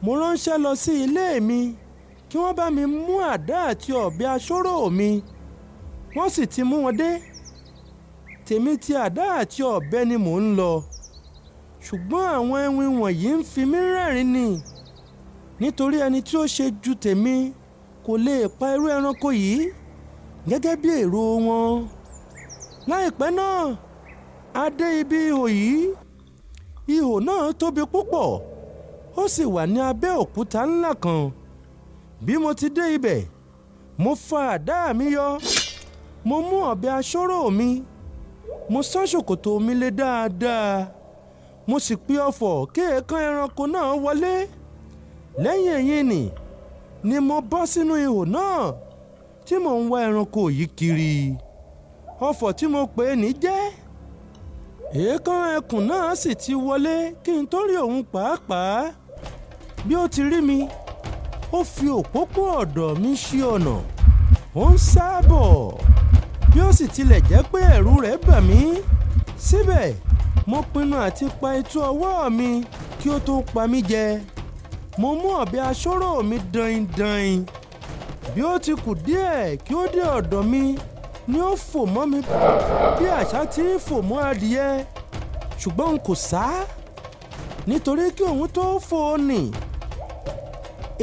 mo ránṣẹ́ lọ sí ilé mi kí wọ́n bá mi mú àdá àti ọ̀bẹ aṣọ́rò mi. wọ́n sì ti mú wọn dé. tèmi ti àdá àti ọ̀bẹ ni mò ń lọ. ṣùgbọ́n àwọn ewin wọ̀nyí ń fi mí rẹ́rìn ni. nítorí ẹni tí ó ṣe ju tèmi kò lè pa irú ẹranko yìí gẹ́gẹ́ bí èrò wọn. láìpẹ́ náà, a dé ibi ihò yìí. ihò náà tóbi púpọ̀, ó sì wà ní abẹ́ òkúta ńlá kan. bí mo ti dé ibẹ̀, mo fa àdá mi yọ. mo mú ọ̀bẹ aṣọ́rò mi. mo sán ṣòkòtò mi lé dáadáa. mo sì pe ọfọ̀ kí èèkàn ẹranko náà wọlé. lẹ́yìn èyí ni mo bọ́ sínú ihò náà tí mò ń wá ẹranko yìí kiri. ọfọ̀ tí mo pè ní jẹ́. èèkàn ẹkùn náà sì ti wọlé kí n tó rí òun pàápàá. bí ó ti rí mi, ó fi òpópó ọ̀dọ̀ mi ṣí ọ̀nà. ó ń sábọ̀. bí ó sì tilẹ̀ jẹ́ pé ẹ̀rù rẹ̀ bà mí, síbẹ̀ mo pinnu àti pa itú ọwọ́ mi kí ó tó pa mí jẹ. mo mú ọ̀bẹ aṣọ́rò mi dain-dain. bí ó ti kù díẹ̀ kí ó dé ọ̀dọ̀ mi ni ó fò mọ́ mi bí àṣá tí ń fò mọ́ adìyẹ. ṣùgbọ́n n kò sá, nítorí kí òun tó fò nì.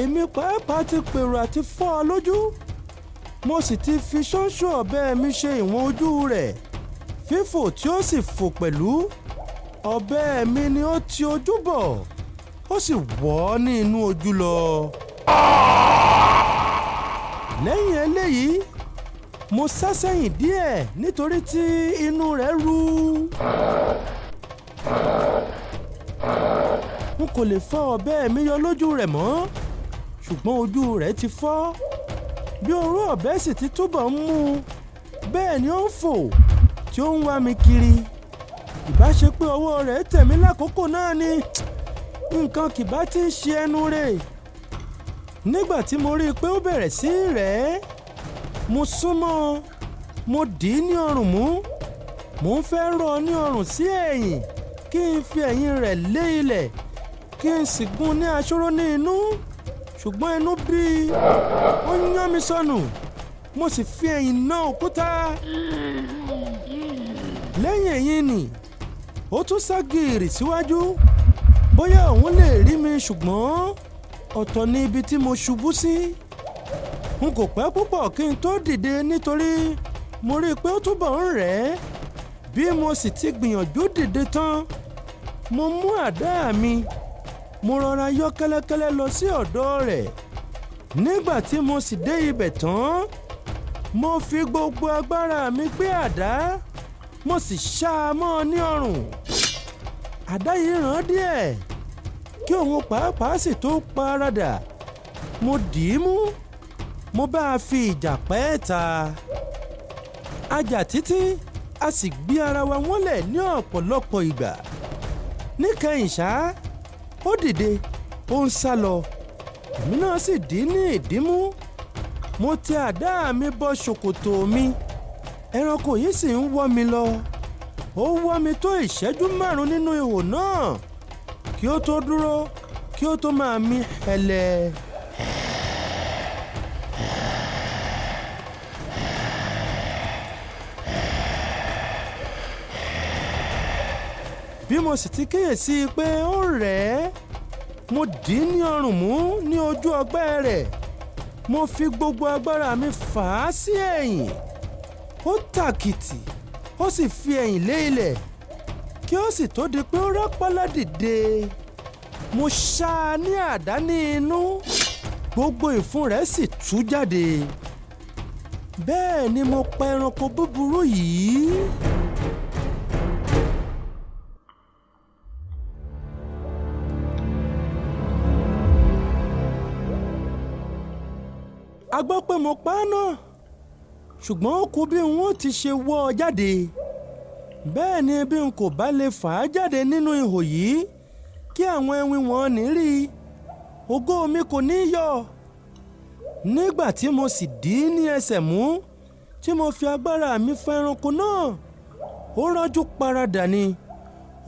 èmi pàápàá ti pèrò àti fọ́ ọ lójú. mo sì ti fi ṣóńṣó ọ̀bẹ mi ṣe ìwọ̀n ojú rẹ̀. fífò tí ó sì fò pẹ̀lú ọ̀bẹ mi ni ó ti ojú bọ̀, ó sì wọ̀ ọ́ ní inú ojú lọ. lẹ́yìn eléyìí, mo sá sẹ́yìn díẹ̀ nítorí tí inú rẹ̀ ru. n kò lè fọ́ ọ̀bẹ mi yọ lójú rẹ̀ mọ́, ṣùgbọ́n ojú rẹ̀ ti fọ́. bí oró ọ̀bẹ sì ti túbọ̀ ń mú un, bẹ́ẹ̀ ni ó ń fò tí ó ń wá mi kiri. ìbá ṣe pé ọwọ́ rẹ̀ tẹ̀ mí lákòókò náà ni nǹkan kìbá ti ń ṣe ẹnu rẹ̀. nígbà tí mo rí i pé ó bẹ̀rẹ̀ sí í rẹ̀ ẹ́, mo súnmọ́ ọ, mo dì í ní ọrùn mú. mo ń fẹ́ rọ̀ ọ́ ní ọrùn sí ẹ̀yìn kí n fi ẹ̀yìn rẹ̀ lé ilẹ̀ kí n sì gún ní aṣọ́rò ní inú. ṣùgbọ́n inú bí i, ó yán mi sọnù. mo sì fi ẹ̀yìn ná òkúta. lẹ́yìn èyí ni ó tún sá gìrì síwájú. bóyá òun lè rí mi, ṣùgbọ́n ọ̀tọ̀ ni ibi tí mo ṣubú sí. n kò pẹ́ púpọ̀ kí n tó dìde nítorí mo rí i pé ó túbọ̀ ń rẹ̀ ẹ́. bí mo sì ti gbìyànjú dìde tán, mo mú àdá mi. mo rọra yọ́ kẹ́lẹ́kẹ́lẹ́ lọ sí ọ̀dọ̀ rẹ̀. nígbà tí mo sì dé ibẹ̀ tán, mo fi gbogbo agbára mi gbé àdá, mo sì ṣá a mọ́ ọ ní ọrùn. àdá yìí ràn án díẹ̀ kí òun pàápàá sì tó paradà. Mo dì í mú, mo bá a fi ìjà pẹ́ ta. A jà títí a sì gbé ara wa wọ́lẹ̀ ní ọ̀pọ̀lọpọ̀ ìgbà. Níkẹyìn ṣá, ó dìde, ó ń sá lọ. Èmi náà sì dì í ní ìdímú. Mo tẹ àdá mi bọ ṣòkòtò mi. Ẹranko yìí sì ń wọ́ mi lọ. Ó wọ́ mi tó ìṣẹ́jú 5 nínú ihò náà kí ó tó dúró, kí ó tó máa mí hẹlẹ. Bí mo sì ti kíyèsí pé ó rẹ̀ ẹ́, mo dì í ní ọrùn mú ní ojú ọgbẹ́ rẹ̀. Mo fi gbogbo agbára mi fà á sí ẹ̀yìn. Ó tàkìtì, ó sì fi ẹ̀yìn lé ilẹ̀ kí ó sì tó di pé ó rápálá dìde. Mo ṣá a ní àdá ní inú, gbogbo ìfun rẹ̀ sì tú jáde. Bẹ́ẹ̀ ni mo pa ẹranko búburú yìí. A gbọ́ pé mo pa á náà, ṣùgbọ́n ó kù bí n ó ti ṣe wọ́ ọ jáde. Bẹ́ẹ̀ ni bí n kò bá lè fà á jáde nínú ihò yìí kí àwọn ẹwin wọn ní rí i, ògo mi kò ní yọ. Nígbà tí mo sì dì í ní ẹsẹ̀ mú, tí mo fi agbára mi fa ẹranko náà, ó rọ́jú paradà ni.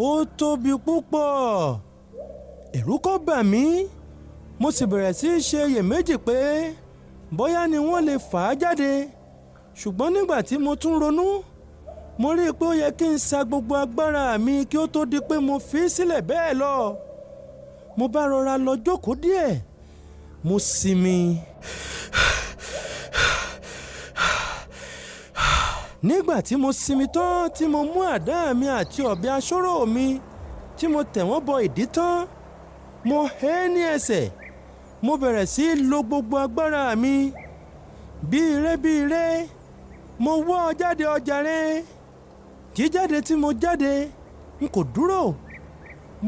Ó tóbi púpọ̀. Ẹ̀rù kọ́ bà mí. Mo sì bẹ̀rẹ̀ sí í ṣe iyèméjì pé bóyá ni wọ́n lè fà á jáde. Ṣùgbọ́n nígbà tí mo tún ronú, mo rí i pé ó yẹ kí n sa gbogbo agbára mi kí ó tó di pé mo fi í sílẹ̀ bẹ́ẹ̀ lọ. Mo bá rọra lọ jókòó díẹ̀. Mo sinmi. Nígbà tí mo sinmi tán, tí mo mú àdá mi àti ọ̀bẹ aṣọ́rò mi tí mo tẹ̀ wọ́n bọ ìdí tán, mo hé ní ẹsẹ̀. Mo bẹ̀rẹ̀ sí í lo gbogbo agbára mi. Bí ire, mo wọ́ ọ jáde ọjàre. Jíjáde tí mo jáde, n kò dúró.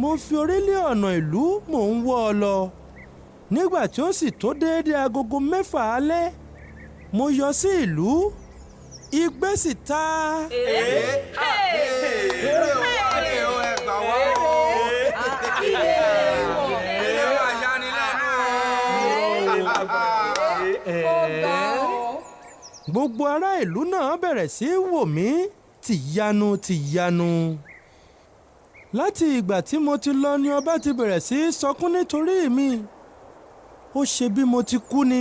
Mo fi orí lé ọ̀nà ìlú, mò ń wọ́ ọ lọ. Nígbà tí ó sì tó déédéé agogo 6 alẹ́, mo yọ sí ìlú. Igbé sì ta. Gbogbo ará ìlú náà bẹ̀rẹ̀ sí í wò mí tìyanu. Láti ìgbà tí mo ti lọ ni ọba ti bẹ̀rẹ̀ sí í sọkún nítorí mi. Ó ṣe bí mo ti kú ni.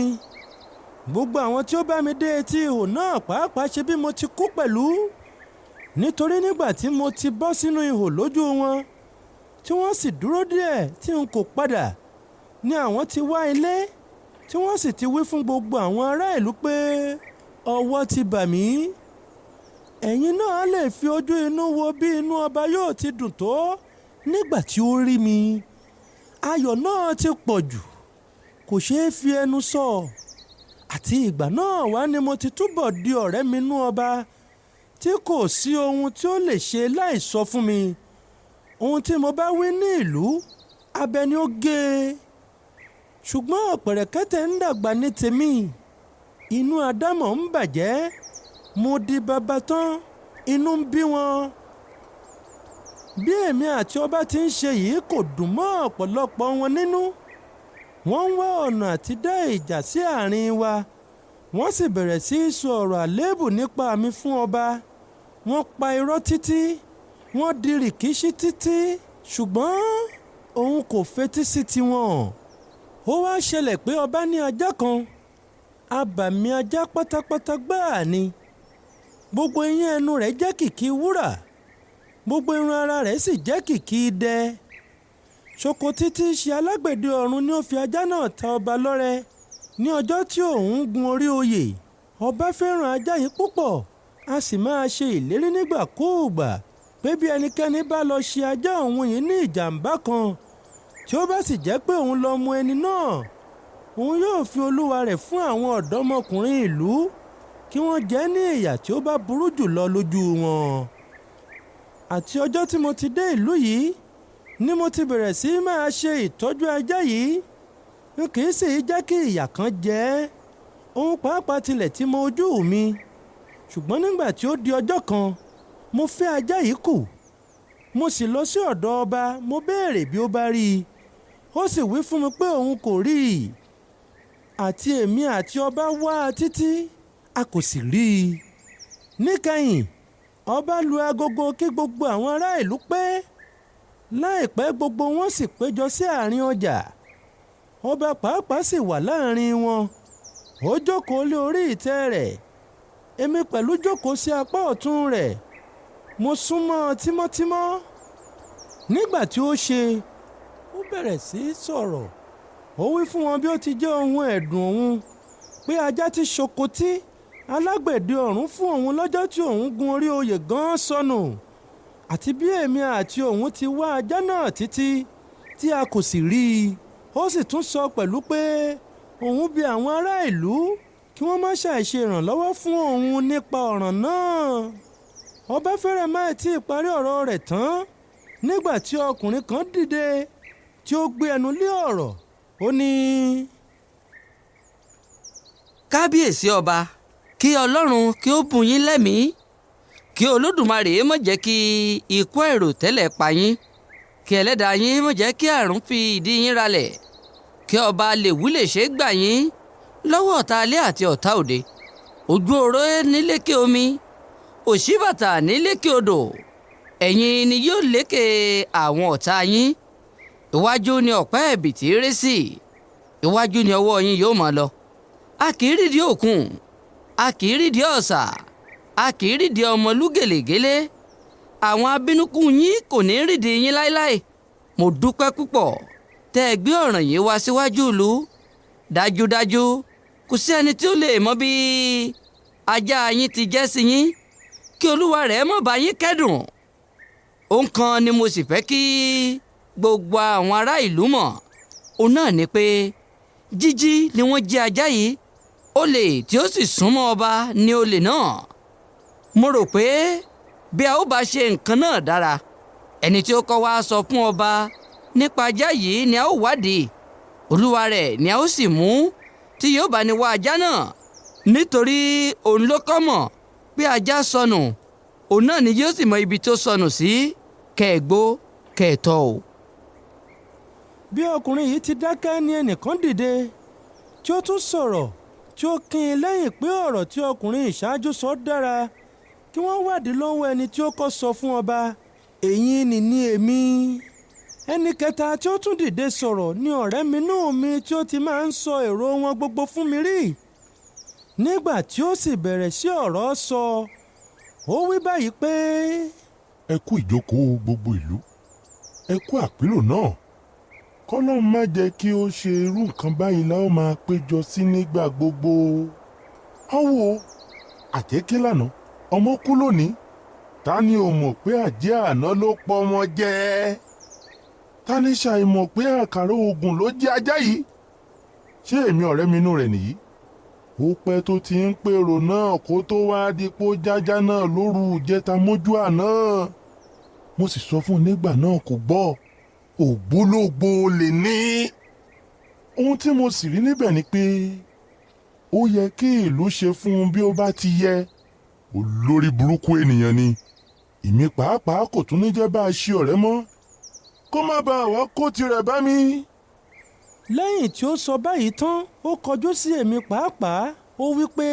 Gbogbo àwọn tí ó bá mi dé etí ihò náà pàápàá ṣe bí mo ti kú pẹ̀lú. Nítorí nígbà tí mo ti bọ́ sínú ihò lójú wọn, tí wọ́n sì dúró díẹ̀ tí n kò padà, ni àwọn ti wá ilé, tí wọ́n sì ti wí fún gbogbo àwọn ará ìlú pé ọwọ́ ti bà mí. Ẹ̀yin náà lè fi ojú inú wo bí inú ọba yóò ti dùn tó nígbà tí ó rí mi. Ayọ̀ náà ti pọ̀ jù, kò ṣeé fi ẹnu sọ. Àti ìgbà náà wá ni mo ti túbọ̀ di ọ̀rẹ́ mi nú ọba, tí kò sí ohun tí ó lè ṣe láì sọ fún mi. Ohun tí mo bá wí ní ìlú, abẹ ni ó gé e. Ṣùgbọ́n ọ̀pẹ̀rẹ̀kẹ́tẹ̀ ń dàgbà ní tèmi. Inú Ádámọ̀ ń bàjẹ́. Mo di bàbá tán, inú ń bí wọn. Bí èmi àti ọba ti ń ṣe yìí kò dùn mọ́ ọ̀pọ̀lọpọ̀ wọn nínú. Wọ́n ń wá ọ̀nà àti dá ìjà sí àárín wa. Wọ́n sì bẹ̀rẹ̀ sí í sọ ọ̀rọ̀ àléébù nípa mi fún ọba. Wọ́n pa irọ́ títí, wọ́n di rìkíṣí títí, ṣùgbọ́n òun kò fetí sí tiwọn. Ó wá ṣẹlẹ̀ pé ọba ní ajá kan, abàmì ajá pátápátá gbáà ni. Gbogbo eyín ẹnu rẹ̀ jẹ́ kìkì wúrà, gbogbo irun ara rẹ̀ sì jẹ́ kìkì idẹ. Ṣòkòtì tí í ṣe alágbẹ̀dẹ ọ̀run ni ó fi ajá náà ta ọba lọ́rẹ ní ọjọ́ tí òun gun orí oyè. Ọba fẹ́ràn ajá yìí púpọ̀, a sì máa ṣe ìlérí nígbàkúùgbà pé bí ẹnikẹ́ni bá lọ ṣe ajá òun yìí ní ìjàmbá kan, tí ó bá sì jẹ́ pé òun lọ mú ẹni náà, òun yóò fi olúwa rẹ̀ fún àwọn ọ̀dọ́mọkùnrin ìlú kí wọ́n jẹ ní ìyà tí ó bá burú jù lọ lójú wọn. Àti ọjọ́ tí mo ti dé ìlú yìí ni mo ti bẹ̀rẹ̀ sí máa ṣe ìtọ́jú ajá yìí. n kì í sì jẹ́ kí ìyà kan jẹ ẹ́. òun pàápàá tilẹ̀ ti mọ ojú mi. ṣùgbọ́n nígbà tí ó di ọjọ́ kan mo fẹ́ ajá yìí kù. mo sì lọ sí ọ̀dọ̀ ọba, mo béèrè bí ó bá rí i. ó sì wí fún mi pé òun kò rí i. àti èmi àti ọba wá a títí a kò sì rí i. níkẹyìn ọba lu agogo kí gbogbo àwọn ará ìlú pé. láìpẹ́ gbogbo wọn sì péjọ sí àárín ọjà. ọba pàápàá sì wà láàrin wọn. ó jókòó lé orí ìtẹ́ rẹ̀. èmi pẹ̀lú jókòó sí apá ọ̀tún rẹ̀. mo súnmọ́ ọ tímọ́tímọ́. nígbà tí ó ṣe, ó bẹ̀rẹ̀ sí í sọ̀rọ̀. ó wí fún wọn bí ó ti jẹ́ ohun ẹ̀dùn òun pé ajá tí ṣokotí alágbẹ̀dẹ ọ̀run fún òun lọ́jọ́ tí òun gun orí oyè gan-an sọnù. àti bí èmi àti òun ti wá ajá náà títí tí a kò sì rí i. ó sì tún sọ pẹ̀lú pé òun bi àwọn ará ìlú kí wọ́n má ṣàìṣe ìrànlọ́wọ́ fún òun nípa ọ̀ràn náà. ọba fẹ́rẹ̀ má tí ì parí ọ̀rọ̀ rẹ̀ tán nígbà tí ọkùnrin kan dìde tí ó gbé ẹnu lé ọ̀rọ̀. ó ní. kábíyèsí ọba, kí ọlọ́run kí ó bùn yín lẹ́mìí, kí olódùmarè má jẹ́ kí ikú àìròtẹ́lẹ̀ pa yín, kí ẹlẹ́dàá yín má jẹ́ kí àrùn fi ìdí yín ralẹ̀, kí ọba lè wí lè ṣe gbà yín lọ́wọ́ ọ̀tá alẹ́ àti ọ̀tá òde. ojú oró nílékè omi, òṣìbàtà nílékè odò, ẹ̀yin ni yóò lékè àwọn ọ̀tá yín. iwájú ni ọ̀pá ẹ̀bìtì ré sí, iwájú ni ọwọ́ yín yóò máa lọ. a kì í rídìí òkun, a kì í rídìí ọ̀sà, a kì í rídìí ọmọlú gèlègélé. àwọn abínúkú yín kò ní rídìí yín láéláé. mo dúpẹ́ púpọ̀ tẹ́ ẹ gbé ọ̀ràn yìí wá síwájú ìlú. dájúdájú kò sí ẹni tí ó lè mọ bí ajá yín ti jẹ́ sí yín, kí olúwa rẹ̀ má bá yín kẹ́dùn. ohun kan ni mo sì fẹ́ kí gbogbo àwọn ará ìlú mọ̀. òun náà ni pé jíjí ni wọ́n jí ajá yìí. olè tí ó sì súnmọ́ ọba ni olè náà. mo rò pé bí a ó bá ṣe nǹkan náà dára, ẹni tí ó kọ́ wa sọ fún ọba nípa ajá yìí ni a ó wádìí. olúwa rẹ̀ ni a ó sì mú tí yóò bá ní wá ajá náà, nítorí òun ló kọ́ mọ̀ pé ajá sọnù. òun náà ni yóò sì mọ ibi tó sọnù sí. kẹ́ẹ̀gbó kẹ́ẹ̀tọ́ o. bí ọkùnrin yìí ti dákẹ́ ni ẹnìkan dìde tí ó tún sọ̀rọ̀ tí ó kín in lẹ́yìn pé ọ̀rọ̀ tí ọkùnrin ìṣáájú sọ dára, kí wọ́n wádìí lọ́wọ́ ẹni tí ó kọ́ sọ fún ọba. èyí ni ní èmi. ẹnì kẹta tí ó tún dìde sọ̀rọ̀ ni ọ̀rẹ́ mi náà mi tí ó ti máa ń sọ èrò wọn gbogbo fún mi rí. nígbà tí ó sì bẹ̀rẹ̀ sí ọ̀rọ̀ sọ, ó wí báyìí pé. ẹ kú ìjókòó gbogbo ìlú, ẹ kú àpérò náà. kọ́lọ́n má jẹ́ kí ó ṣe irú nǹkan báyìí la ó máa péjọ sí nígbà gbogbo. àwo àjẹ́kí lánàá ọmọ kú lónìí. ta ni ò mọ̀ pé àjẹ́ àná ló pọ̀ ọmọ jẹ́? ta ni ṣàìmọ̀ pé àkàrà oògùn ló jẹ́ ajá yìí? ṣé èmi ọ̀rẹ́ mi inú rẹ̀ nìyí? ó pẹ́ tó ti ń pèrò náà kó tó wáá dípò jájá náà lóru ìjẹta mójú àná. mo sì sọ fún un nígbà náà kò gbọ́. ògbólógbò lè ní. ohun tí mo sì rí níbẹ̀ ni pé ó yẹ kí ìlú ṣe fún un bí ó bá ti yẹ. olórí burúkú ènìyàn ni. èmi pàápàá kò tún ní jẹ́ bá a ṣe ọ̀rẹ́ mọ́, kó má bàa wá kó tirẹ̀ bá mi. lẹ́yìn tí ó sọ báyìí tán, ó kọjú sí èmi pàápàá, ó wí pé.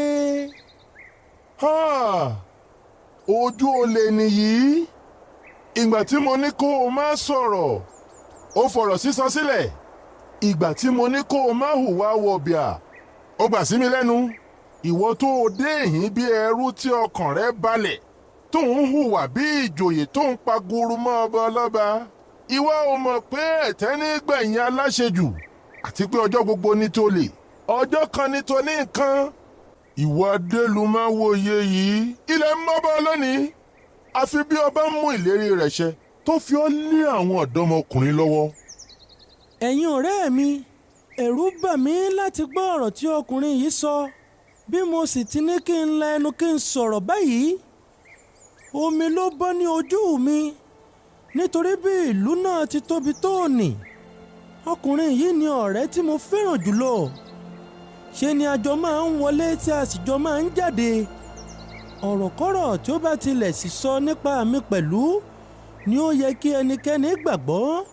ojú olè nìyí. ìgbà tí mo ní kó o má sọ̀rọ̀, ó fọ̀rọ̀ sísọ sílẹ̀. ìgbà tí mo ní kó o má hùwà wọ̀bìà, ó gbà sí mi lẹ́nu. ìwọ tó o dé èyí bí ẹrú tí ọkàn rẹ balẹ̀, tó ń hùwà bí ìjòyè tó ń pa guru mọ́ ọba ọlọ́ba. ìwọ ò mọ̀ pé ẹ̀tẹ́ ní gbẹ̀yìn aláṣejù, àti pé ọjọ́ gbogbo ní tó lè, ọjọ́ kan ní tó ní nǹkan. ìwọ adélu máa wòye yìí. ilẹ̀ ń mọ́bọ́ lónìí, àfi bí ọba mú ìlérí rẹ̀ ṣẹ tó fi ọ́ lé àwọn ọ̀dọ́mọkùnrin lọ́wọ́. ẹ̀yin ọ̀rẹ́ mi, ẹ̀rù bà mí láti gbọ́ ọ̀rọ̀ tí ọkùnrin yìí sọ. bí mo sì ti ní kí n la ẹnu kí n sọ̀rọ̀ báyìí, omi ló bọ́ ní ojú mi. nítorí bí ìlú náà ti tóbi tó nì ọkùnrin yìí ni ọ̀rẹ́ tí mo fẹ́ràn jùlọ. Ṣe ni a jọ máa ń wọlé tí a sì jọ máa ń jáde. Ọ̀rọ̀kọ́rọ̀ tí ó bá tilẹ̀ sì sọ nípa mi pẹ̀lú ni ó yẹ kí ẹnikẹ́ni gbàgbọ́.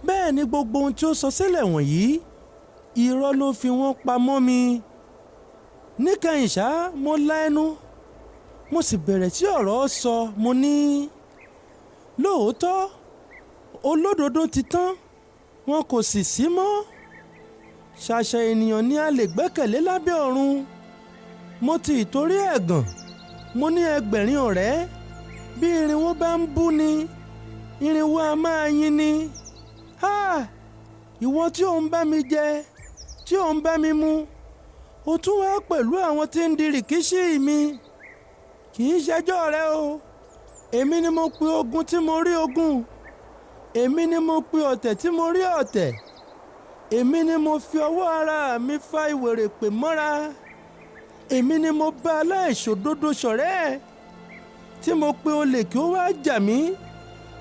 Bẹ́ẹ̀ ni gbogbo ohun tí ó sọ sílẹ̀ wọ̀nyí irọ́ ló fi wọ́n pamọ́ mi. Níkẹyìn ṣá mo lá ẹnu mo sì bẹ̀rẹ̀ sí ọ̀rọ̀ sọ. Mo ní lóòótọ́ olódodo ti tán wọn kò sì sí mọ́. Ṣàṣà ènìyàn ni a lè gbẹ́kẹ̀lé lábẹ́ ọ̀run. Mo ti ìtorí ẹ̀gàn mo ní ẹgbẹ̀rin ọ̀rẹ́ bí irinwó bá ń bú ni irinwó a máa yín ni. Ìwọ tí ò ń bá mi jẹ tí ò ń bá mi mu ó tún wá pẹ̀lú àwọn tí ń di rìkíṣí mi. Kì í ṣẹjọ́ rẹ o. Èmi ni mo pe ogun tí mo rí ogun. Èmi ni mo pe ọ̀tẹ̀ tí mo rí ọ̀tẹ̀. Èmi ni mo fi ọwọ́ ara mi fa ìwèrè pè mọ́ra. Èmi ni mo bá aláìṣòdodo ṣọ̀rẹ́ tí mo pe olè kí ó wá jà mí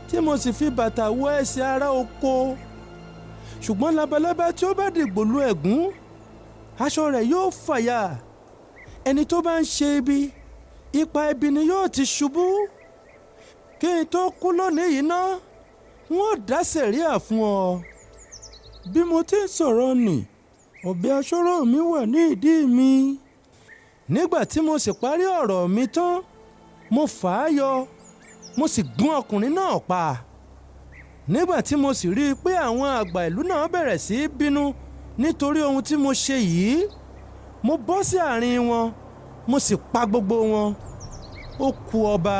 tí mo sì fi bàtà wọ ẹsẹ̀ ara oko. Ṣùgbọ́n labalábá tí ó bá dìgbòlu ẹ̀gún aṣọ rẹ̀ yóò fàya. Ẹni tó bá ń ṣe ibi ipa ibi ni yóò ti ṣubú. Kí n tó kú lónìí yìí ná wọ́n dá sẹ̀ríà fún ọ. Bí mo ti ń sọ̀rọ̀ nì ọ̀bẹ aṣọ́rọ̀ mi wà ní ìdí mi. Nígbà tí mo sì parí ọ̀rọ̀ mi tán mo fà á yọ mo sì gún ọkùnrin náà pa. Nígbà tí mo sì rí i pé àwọn àgbà ìlú náà bẹ̀rẹ̀ sí í bínú nítorí ohun tí mo ṣe yìí mo bọ́ sí àárín wọn mo sì pa gbogbo wọn. Ó kù ọba.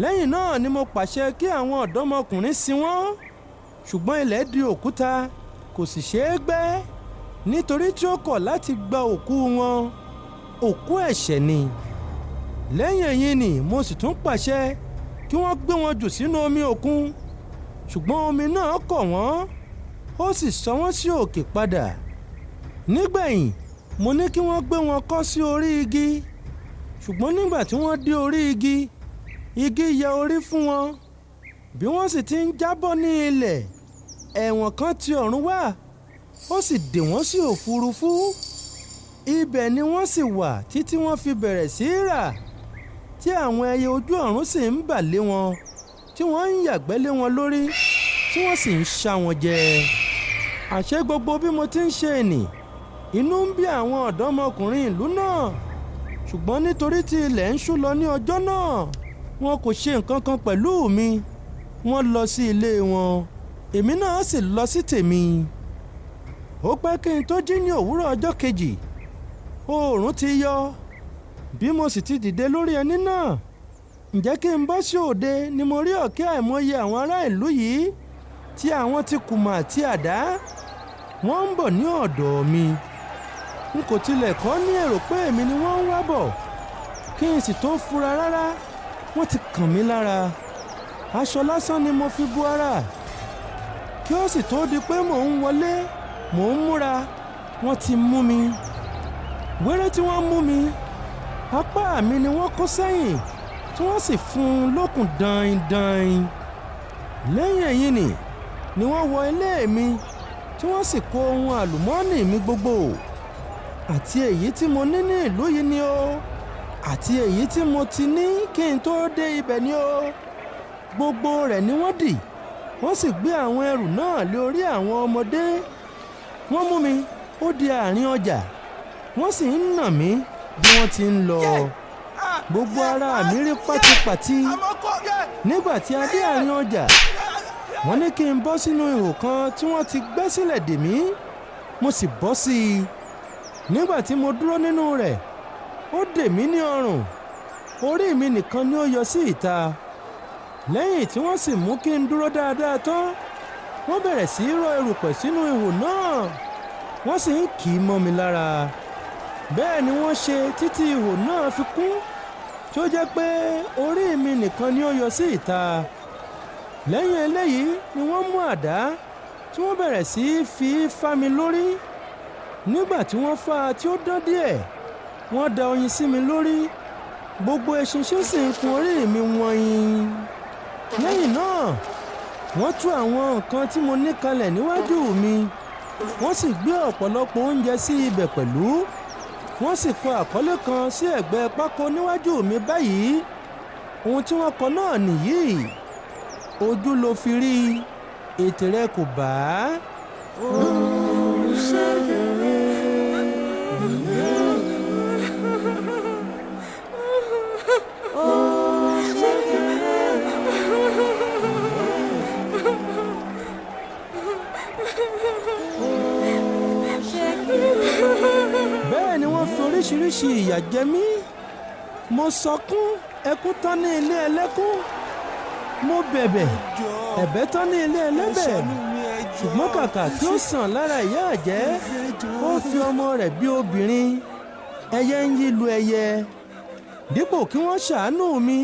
Lẹ́yìn náà ni mo pàṣẹ kí àwọn ọ̀dọ́mọkùnrin sin wọ́n. Ṣùgbọ́n ilẹ̀ di òkúta kò sì ṣeé gbẹ́ nítorí tí ó kọ̀ láti gba òkú wọn. Òkú ẹ̀ṣẹ̀ ni. Lẹ́yìn èyí ni mo sì tún pàṣẹ kí wọ́n gbé wọn jù sínú omi òkun. Ṣùgbọ́n omi náà kọ̀ wọ́n ó sì sọ wọ́n sí òkè padà. Nígbẹ̀yìn mo ní kí wọ́n gbé wọn kọ́ sí orí igi. Ṣùgbọ́n nígbà tí wọ́n dé orí igi igi yẹ orí fún wọn. Bí wọ́n sì ti ń jábọ́ ní ilẹ̀ ẹ̀wọ̀n kan ti ọ̀run wá ó sì dè wọ́n sí òfurufú. Ibẹ̀ ni wọ́n sì wà títí wọ́n fi bẹ̀rẹ̀ sí í rà tí àwọn ẹyẹ ojú ọ̀run sì ń bà lé wọn tí wọ́n ń yàgbẹ́ lé wọn lórí tí wọ́n sì ń ṣá wọn jẹ. Àṣé gbogbo bí mo ti ń ṣe nì inú ń bí àwọn ọ̀dọ́mọkùnrin ìlú náà. Ṣùgbọ́n nítorí tí ilẹ̀ ń ṣú lọ ní ọjọ́ náà wọn kò ṣe nǹkan kan pẹ̀lú mi. Wọ́n lọ sí ilé wọn èmi náà sì lọ sí tèmi. Ó pẹ́ kí n tó jí ní òwúrọ̀ ọjọ́ kejì oòrùn ti yọ. Bí mo sì ti dìde lórí ẹní náà ǹjẹ́ kí n bọ́ sí òde ni mo rí ọ̀kẹ́ àìmọye àwọn ará ìlú yìí tí àwọn ti kùmọ̀ àti àdá. Wọ́n ń bọ̀ ní ọ̀dọ̀ mi. N kò tilẹ̀ kọ́ ní èrò pé èmi ni wọ́n ń wá bọ̀. Kí n sì tó fura rárá wọ́n ti kàn mí lára. Aṣọ lásán ni mo fi bu ara. Kí ó sì tó di pé mò ń wọlé mò ń múra wọ́n ti mú mi. Wéré tí wọ́n mú mi apá mi ni wọ́n kó sẹ́yìn tí wọ́n sì fún un lókùn dain-dain. Lẹ́yìn èyí ni wọ́n wọ ilé mi tí wọ́n sì kó ohun àlùmọ́ọ́nì mi gbogbo àti èyí tí mo ní ní ìlú yìí ni o àti èyí tí mo ti ní kí n tó dé ibẹ̀ ni o. Gbogbo rẹ̀ ni wọ́n dì wọ́n sì gbé àwọn ẹrù náà lé orí àwọn ọmọdé. Wọ́n mú mi ó di àárín ọjà wọ́n sì ń nà mí bí wọ́n ti ń lọ. Gbogbo ara mi rí pátípátí. Nígbà tí a dé àárín ọjà wọ́n ní kí n bọ́ sínú ihò kan tí wọ́n ti gbẹ́ sílẹ̀ dè mí. Mo sì bọ́ sí i. Nígbà tí mo dúró nínú rẹ̀ ó dè mí ní ọrùn orí mi nìkan ni ó yọ sí ìta. Lẹ́yìn tí wọ́n sì mú kí n dúró dáadáa tán wọ́n bẹ̀rẹ̀ sí í rọ erùpẹ̀ sínú ihò náà wọ́n sì ń kì í mọ́ mi lára. Bẹ́ẹ̀ ni wọ́n ṣe títí ihò náà fi kún tí ó jẹ́ pé orí mi nìkan ni ó yọ sí ìta. Lẹ́yìn eléyìí ni wọ́n mú àdá tí wọ́n bẹ̀rẹ̀ sí í fi fá mi lórí. Nígbà tí wọ́n fá a tí ó dán díẹ̀ wọ́n da oyin sí mi lórí gbogbo eṣinṣin sì ń kun orí mi wọ̀nyí. Lẹ́yìn náà wọ́n tú àwọn nǹkan tí mo ní kalẹ̀ níwájú mi wọ́n sì gbé ọ̀pọ̀lọpọ̀ oúnjẹ sí ibẹ̀ pẹ̀lú wọ́n sì kọ àkọlé kan sí ẹ̀gbẹ́ pákó níwájú mi báyìí ohun tí wọ́n kọ náà nìyí: ojú ló fi rí ètè rẹ kò bá. Bẹ́ẹ̀ ni wọ́n fi oríṣiríṣi ìyà jẹ mí. Mo sọkún ẹkún tán ní ilé ẹlẹ́kún. Mo bẹ̀bẹ̀ ẹ̀bẹ̀ tán ní ilé ẹlẹ́bẹ̀. Ṣùgbọ́n kàkà kí ó sàn lára ìyá àjẹ́, ó fi ọmọ rẹ̀ bí obìnrin. Ẹyẹ ń yí lu ẹyẹ. Dípò kí wọ́n ṣàánú mi,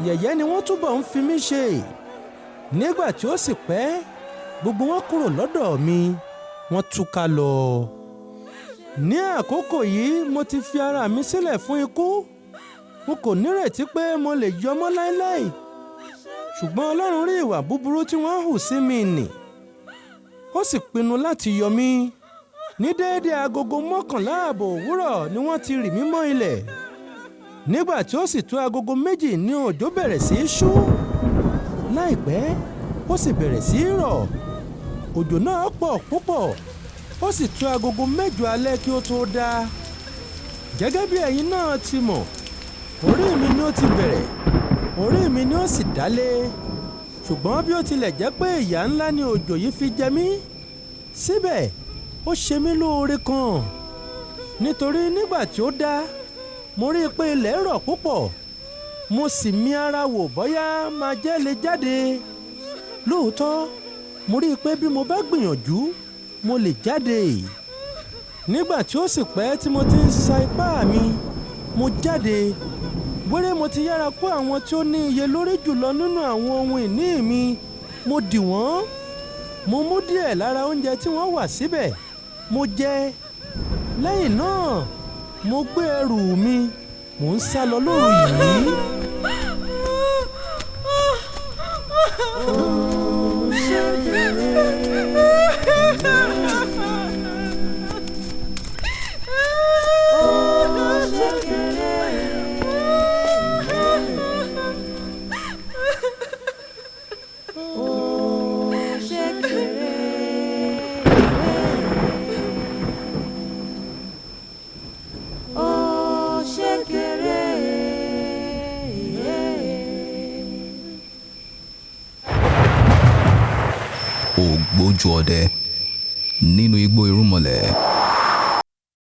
yẹ̀yẹ́ ni wọ́n túbọ̀ ń fi mí ṣe. Nígbà tí ó sì pẹ́, gbogbo wọn kúrò lọ́dọ̀ mi, wọ́n túká lọ. Ní àkókò yìí mo ti fi ara mi sílẹ̀ fún ikú. N kò nírètí pé mo lè yọ mọ́ láéláé. Ṣùgbọ́n Ọlọ́run rí ìwà búburú tí wọ́n hù sí mi nì. Ó sì pinnu láti yọ mí. Ní déédéé agogo 11 ààbọ̀ òwúrọ̀ ni wọ́n ti rì mí mọ́ ilẹ̀. Nígbà tí ó sì tó agogo 2 ní òjò bẹ̀rẹ̀ sí í ṣú. Láìpẹ́ ó sì bẹ̀rẹ̀ sí í rọ̀. Òjò náà pọ̀ púpọ̀. Ó sì tó agogo 8 alẹ́ kí ó tó dá. Gẹ́gẹ́ bí ẹ̀yin náà ti mọ̀, orí mi ni ó ti bẹ̀rẹ̀, orí mi ni ó sì dálé. Ṣùgbọ́n bí ó tilẹ̀ jẹ́ pé ìyà ńlá ni òjò yìí fi jẹ mí, síbẹ̀ ó ṣe mí lóore kan. Nítorí nígbà tí ó dá, mo rí i pé ilẹ̀ rọ̀ púpọ̀. Mo sì mì ara wò bóyá máa jẹ́ lè jáde. Lóòótọ́, mo rí i pé bí mo bá gbìyànjú, mo lè jáde. Nígbà tí ó sì pẹ́ tí mo ti ń sa ipá mi, mo jáde. Wéré mo ti yára kó àwọn tí ó ní iye lórí jùlọ nínú àwọn ohun ìní mi. Mo dì wọ́n. Mo mú díẹ̀ lára oúnjẹ tí wọ́n wà síbẹ̀. Mo jẹ. Lẹ́yìn náà, mo gbé ẹrù mi. Mò ń sá lọ lóru yìí. Ògbójú ọdẹ nínú igbó Irúnmọlẹ̀.